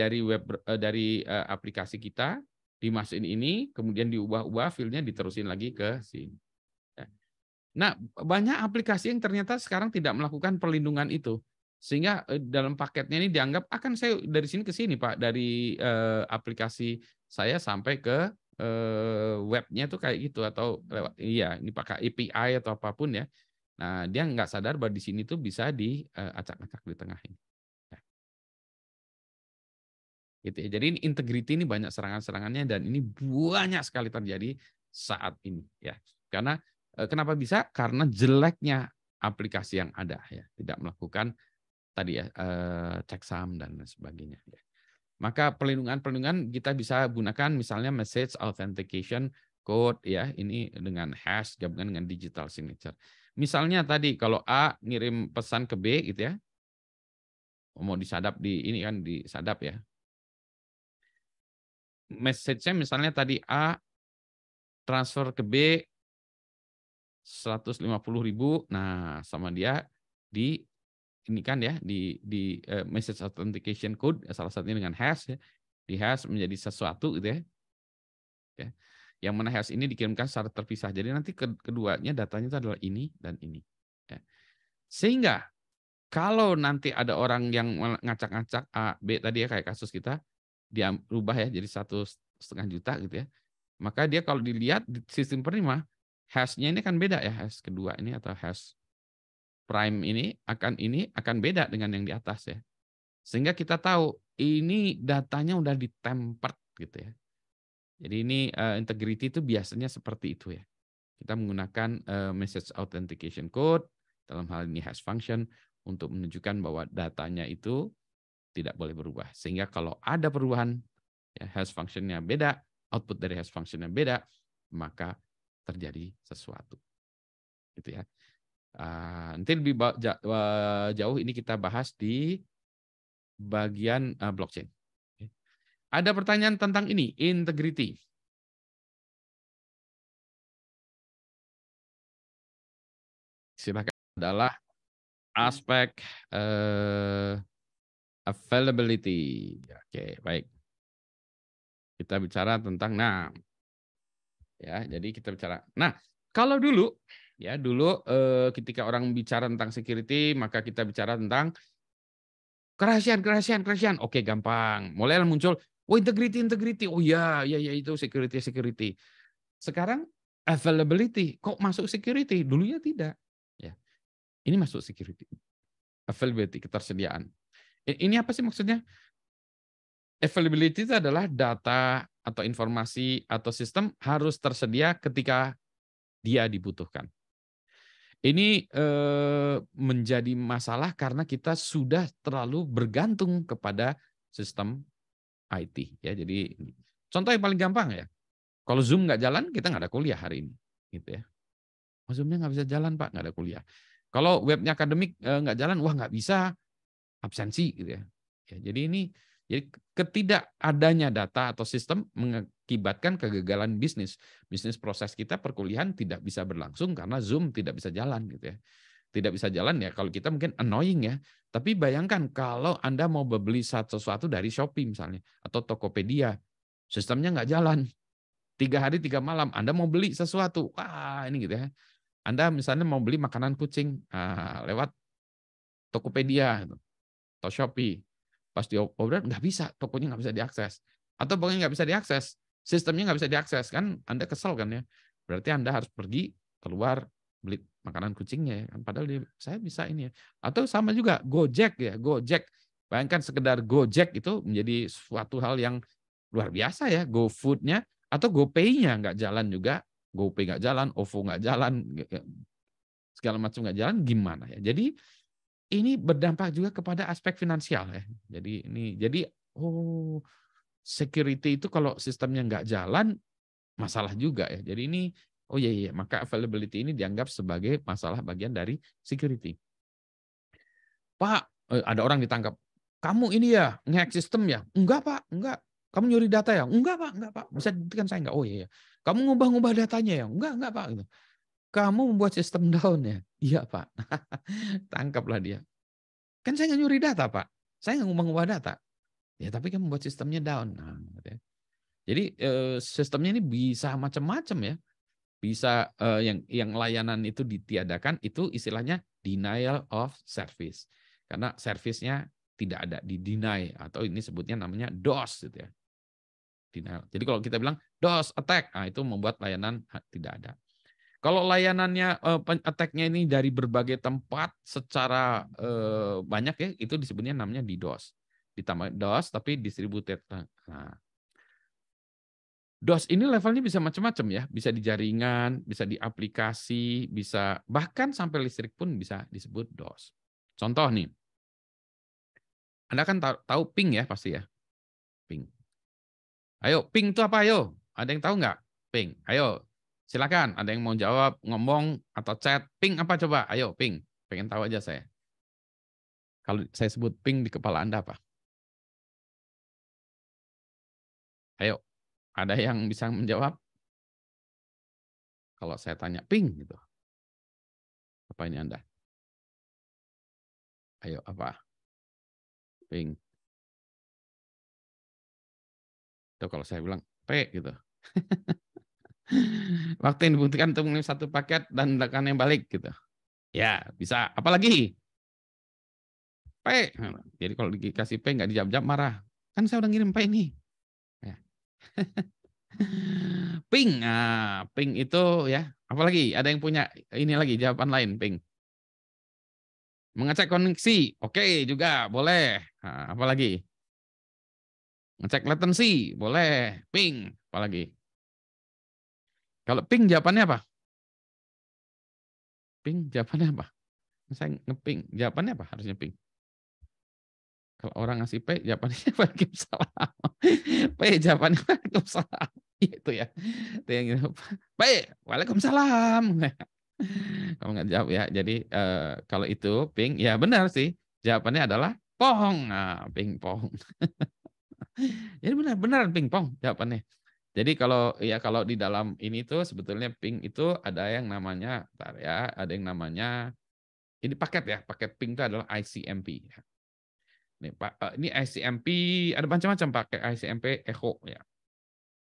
dari aplikasi kita dimasukin ini, kemudian diubah-ubah filenya diterusin lagi ke sini. Ya. Nah, banyak aplikasi yang ternyata sekarang tidak melakukan perlindungan itu. Sehingga dalam paketnya ini dianggap akan saya dari sini ke sini, Pak, dari aplikasi saya sampai ke webnya tuh kayak gitu atau lewat iya, ini pakai API atau apapun ya. Nah, dia nggak sadar bahwa di sini tuh bisa diacak-acak di tengah ini. Ya, gitu ya. Jadi ini integrity ini banyak serangan-serangannya dan ini banyak sekali terjadi saat ini ya. Karena kenapa bisa? Karena jeleknya aplikasi yang ada ya, tidak melakukan tadi ya checksum dan sebagainya ya. Maka perlindungan kita bisa gunakan misalnya message authentication code ya, ini dengan hash gabungan dengan digital signature. Misalnya tadi kalau A ngirim pesan ke B gitu ya, mau disadap di ini kan disadap ya. Message-nya misalnya tadi A transfer ke B 150.000, nah sama dia di ini kan ya di message authentication code salah satunya dengan hash ya, di hash menjadi sesuatu gitu ya. Ya. Yang mana hash ini dikirimkan secara terpisah. Jadi nanti keduanya datanya itu adalah ini dan ini. Ya. Sehingga kalau nanti ada orang yang ngacak-ngacak A, B tadi ya kayak kasus kita, dia rubah ya jadi 1,5 juta gitu ya. Maka dia kalau dilihat di sistem penerima, hash-nya ini kan beda ya, hash kedua ini atau hash prime ini akan beda dengan yang di atas ya. Sehingga kita tahu ini datanya udah ditempel gitu ya. Jadi ini integrity itu biasanya seperti itu ya. Kita menggunakan message authentication code dalam hal ini hash function untuk menunjukkan bahwa datanya itu tidak boleh berubah. Sehingga kalau ada perubahan ya hash function-nya beda, output dari hash function-nya beda, maka terjadi sesuatu. Gitu ya. Nanti lebih jauh ini kita bahas di bagian blockchain. Ada pertanyaan tentang ini, integrity. Silakan. Adalah aspek availability. Oke, baik. Kita bicara tentang ya, jadi kita bicara. Nah, kalau dulu ketika orang bicara tentang security, maka kita bicara tentang kerahasiaan. Oke, gampang. Mulai muncul, oh integrity. Oh ya itu security. Sekarang availability, kok masuk security? Dulunya tidak. Ya, ini masuk security. Availability, ketersediaan. Ini apa sih maksudnya? Availability itu adalah data atau informasi atau sistem harus tersedia ketika dia dibutuhkan. Ini menjadi masalah karena kita sudah terlalu bergantung kepada sistem IT. Ya, jadi contoh yang paling gampang ya, kalau Zoom nggak jalan, kita nggak ada kuliah hari ini. Gitu ya. Oh, Zoom-nya nggak bisa jalan, Pak, nggak ada kuliah. Kalau webnya akademik nggak jalan, wah nggak bisa, absensi. Gitu ya. Jadi ketidakadanya data atau sistem mengakibatkan kegagalan bisnis. Bisnis proses kita perkuliahan tidak bisa berlangsung karena Zoom tidak bisa jalan gitu ya. Tidak bisa jalan ya kalau kita mungkin annoying ya. Tapi bayangkan kalau Anda mau beli sesuatu dari Shopee misalnya atau Tokopedia, sistemnya nggak jalan. 3 hari 3 malam Anda mau beli sesuatu. Wah, ini gitu ya. Anda misalnya mau beli makanan kucing lewat Tokopedia atau Shopee. Pas di order nggak bisa, tokonya nggak bisa diakses. Atau pokoknya nggak bisa diakses, sistemnya nggak bisa diakses. Kan Anda kesel kan ya. Berarti Anda harus pergi keluar beli makanan kucingnya ya. Padahal saya bisa ini ya. Atau sama juga Gojek ya, Gojek. Bayangkan sekedar Gojek itu menjadi suatu hal yang luar biasa ya. GoFood-nya atau GoPay-nya nggak jalan juga. GoPay nggak jalan, OVO nggak jalan, segala macam nggak jalan, gimana ya. Jadi ini berdampak juga kepada aspek finansial ya. Jadi security itu kalau sistemnya nggak jalan masalah juga ya. Jadi ini iya maka availability ini dianggap sebagai masalah bagian dari security. Pak, ada orang ditangkap. Kamu ini ya nge-hack sistem ya? Enggak, Pak, enggak. Kamu nyuri data ya? Enggak Pak. Bisa dibuktikan saya enggak. Oh iya. Kamu ngubah-ngubah datanya ya? Enggak Pak. Gitu. Kamu membuat sistem down ya? Iya Pak. Tangkaplah dia. Kan saya nggak nyuri data Pak. Saya nggak ngubah-ngubah data. Ya tapi kan membuat sistemnya down. Nah, gitu ya. Jadi sistemnya ini bisa macam-macam ya. Bisa yang layanan itu ditiadakan, itu istilahnya denial of service. Karena servisnya tidak ada, di-deny, atau ini sebutnya namanya DOS gitu ya. Denial. Jadi kalau kita bilang DOS attack, nah itu membuat layanan tidak ada. Kalau layanannya attack-nya ini dari berbagai tempat secara banyak ya, itu disebutnya namanya DDoS. Ditambah DOS tapi distributed. Nah, DOS ini levelnya bisa macam-macam ya, bisa di jaringan, bisa di aplikasi, bisa bahkan sampai listrik pun bisa disebut DOS. Contoh nih, Anda kan tahu ping ya pasti ya, ping. Ayo, ping itu apa ayo? Ada yang tahu nggak? Ping, ayo silakan. Ada yang mau jawab, ngomong atau chat, ping apa coba? Ayo ping, pengen tahu aja saya. Kalau saya sebut ping di kepala Anda apa? Ayo, ada yang bisa menjawab? Kalau saya tanya ping gitu, apa ini Anda? Ayo apa? Ping. Itu kalau saya bilang P gitu. Waktu yang dibutuhkan untuk mengirim satu paket dan ledakan yang balik gitu. Ya, bisa. Apalagi P. Jadi kalau dikasih P nggak dijawab-jawab marah. Kan saya udah ngirim P ini. Ya. Ping. Nah, ping itu ya. Apalagi ada yang punya ini lagi jawaban lain ping. Mengecek koneksi. Oke, juga boleh. Nah, apalagi? Ngecek latency, boleh. Ping, apalagi? Kalau ping jawabannya apa? Ping jawabannya apa? Saya ngeping, jawabannya apa harusnya ping? Kalau orang ngasih P, jawabannya Waalaikumsalam. P, jawabannya Waalaikumsalam. Itu ya. Itu yang P, Waalaikumsalam. Kamu nggak jawab ya. Jadi kalau itu ping, ya benar sih. Jawabannya adalah pong. Nah, ping-pong. Jadi benar ping-pong jawabannya. Jadi kalau di dalam ini tuh sebetulnya ping itu ada yang namanya, bentar ya, ada yang namanya ini paket ya, paket ping itu adalah ICMP. Ini ICMP ada macam-macam pakai ICMP Echo ya.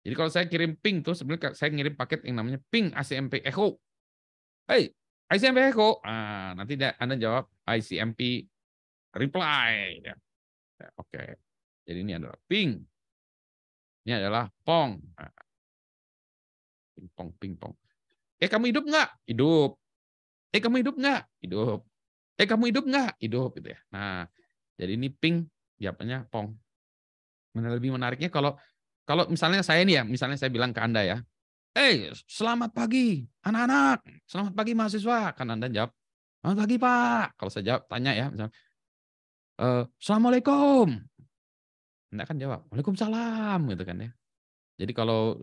Jadi kalau saya kirim ping tuh sebenarnya saya ngirim paket yang namanya ping ICMP Echo. Hey, ICMP Echo. Ah, nanti Anda jawab ICMP reply ya. Ya, oke. Jadi ini adalah ping. Ini adalah pong. Nah, ping-pong, ping-pong. Kamu hidup nggak? Hidup. Kamu hidup nggak? Hidup. Kamu hidup nggak? Hidup gitu ya. Nah, jadi ini ping, jawabannya pong. Lebih menariknya kalau misalnya saya nih ya, misalnya saya bilang ke Anda ya, selamat pagi anak-anak, selamat pagi mahasiswa. Kan Anda jawab, selamat pagi Pak. Kalau saya jawab, tanya ya, misalnya, Assalamualaikum. Anda kan jawab, Waalaikumsalam gitu kan ya. Jadi kalau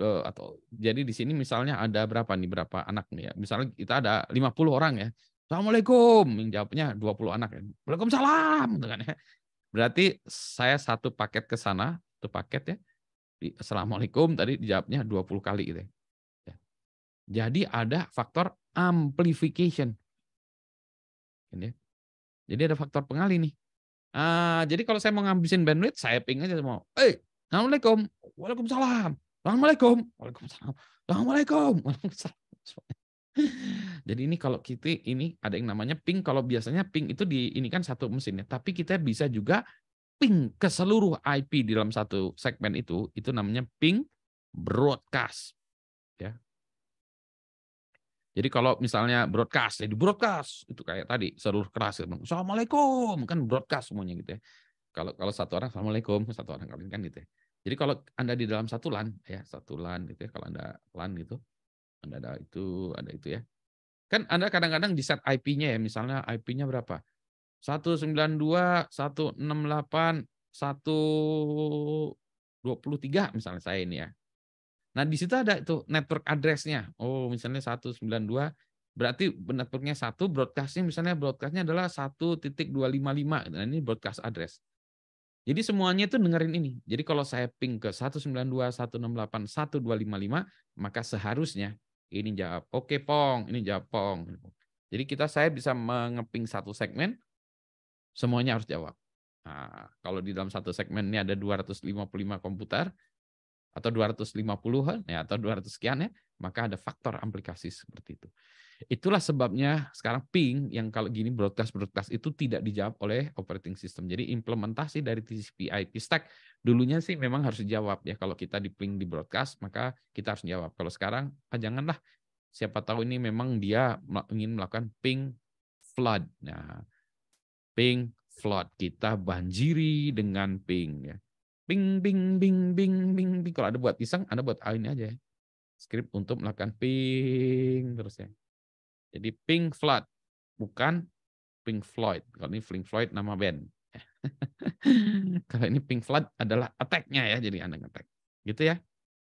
jadi di sini misalnya ada berapa anak nih ya. Misalnya kita ada 50 orang ya. Assalamualaikum, yang jawabnya 20 anak ya. Waalaikumsalam gitu kan ya. Berarti saya satu paket ke sana, satu paket ya. Assalamualaikum tadi dijawabnya 20 kali gitu ya. Jadi ada faktor amplification. Jadi ada faktor pengali nih. Jadi kalau saya mau ngabisin bandwidth, saya ping aja semua. Assalamualaikum. Waalaikumsalam. Assalamualaikum. Waalaikumsalam. Assalamualaikum. Waalaikumsalam. Jadi ini kalau kita ini ada yang namanya ping. Kalau biasanya ping itu ini kan satu mesin ya. Tapi kita bisa juga ping ke seluruh IP di dalam satu segmen itu namanya ping broadcast. Ya. Jadi kalau misalnya broadcast, jadi broadcast itu kayak tadi seluruh kelas, Assalamualaikum kan broadcast semuanya gitu ya. Kalau satu orang Assalamualaikum, satu orang kalian kan gitu ya. Jadi kalau Anda di dalam satu LAN ya, satu LAN gitu ya, kalau Anda LAN gitu, Anda ada itu ya. Kan Anda kadang-kadang di set IP-nya ya, misalnya IP-nya berapa? 192.168.123 misalnya saya ini ya. Nah, di situ ada itu network address-nya. Oh, misalnya 192, berarti network-nya 1, broadcast-nya misalnya broadcast-nya adalah 1.255. Nah, ini broadcast address. Jadi semuanya itu dengerin ini. Jadi kalau saya ping ke 192, 168, 1255, maka seharusnya ini jawab, oke Pong, ini jawab Pong. Jadi saya bisa mengeping satu segmen, semuanya harus jawab. Nah, kalau di dalam satu segmen ini ada 255 komputer, atau 250-an, ya, atau 200 sekian ya, maka ada faktor aplikasi seperti itu. Itulah sebabnya sekarang ping yang kalau gini broadcast itu tidak dijawab oleh operating system. Jadi implementasi dari TCP/IP stack dulunya sih memang harus dijawab ya. Kalau kita di ping di broadcast maka kita harus jawab. Kalau sekarang janganlah, siapa tahu ini memang dia ingin melakukan ping flood. Nah, ping flood kita banjiri dengan ping ya. Ping ping ping ping ping ping. Kalau ada buat iseng, Anda buat ini aja ya. Script untuk melakukan ping terus ya. Jadi Pink Floyd, bukan Pink Floyd. Kalau ini Pink Floyd nama band. Kalau ini Pink Floyd adalah attack-nya ya, jadi Anda nge-attack. Gitu ya.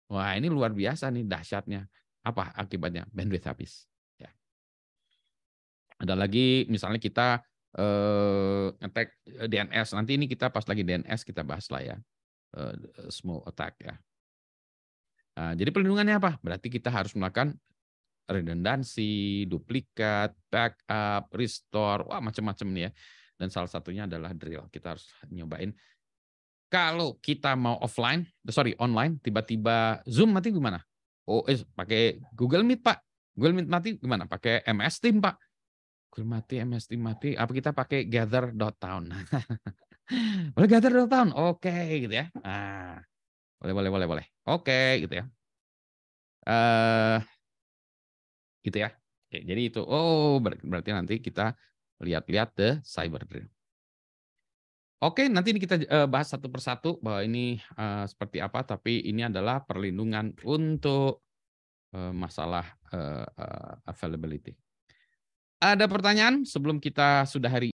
Wah, ini luar biasa nih dahsyatnya. Apa akibatnya? Bandwidth habis. Ya. Ada lagi misalnya kita nge-attack DNS. Nanti ini kita pas lagi DNS kita bahas lah ya. Small attack ya. Nah, jadi pelindungannya apa? Berarti kita harus melakukan redundansi, duplikat, backup, restore, wah macam-macam nih ya. Dan salah satunya adalah drill. Kita harus nyobain. Kalau kita mau online, tiba-tiba Zoom mati gimana? Oh, pakai Google Meet, Pak. Google Meet mati gimana? Pakai MS Team, Pak. Google mati, MS Team mati. Apa kita pakai Gather.town? Boleh Gather.town? Oke, gitu ya. Nah, boleh. Oke, gitu ya. Gitu ya. Oke, jadi itu. Oh, berarti nanti kita lihat-lihat the cyber drill. Oke, nanti ini kita bahas satu persatu bahwa ini seperti apa, tapi ini adalah perlindungan untuk masalah availability. Ada pertanyaan sebelum kita sudah hari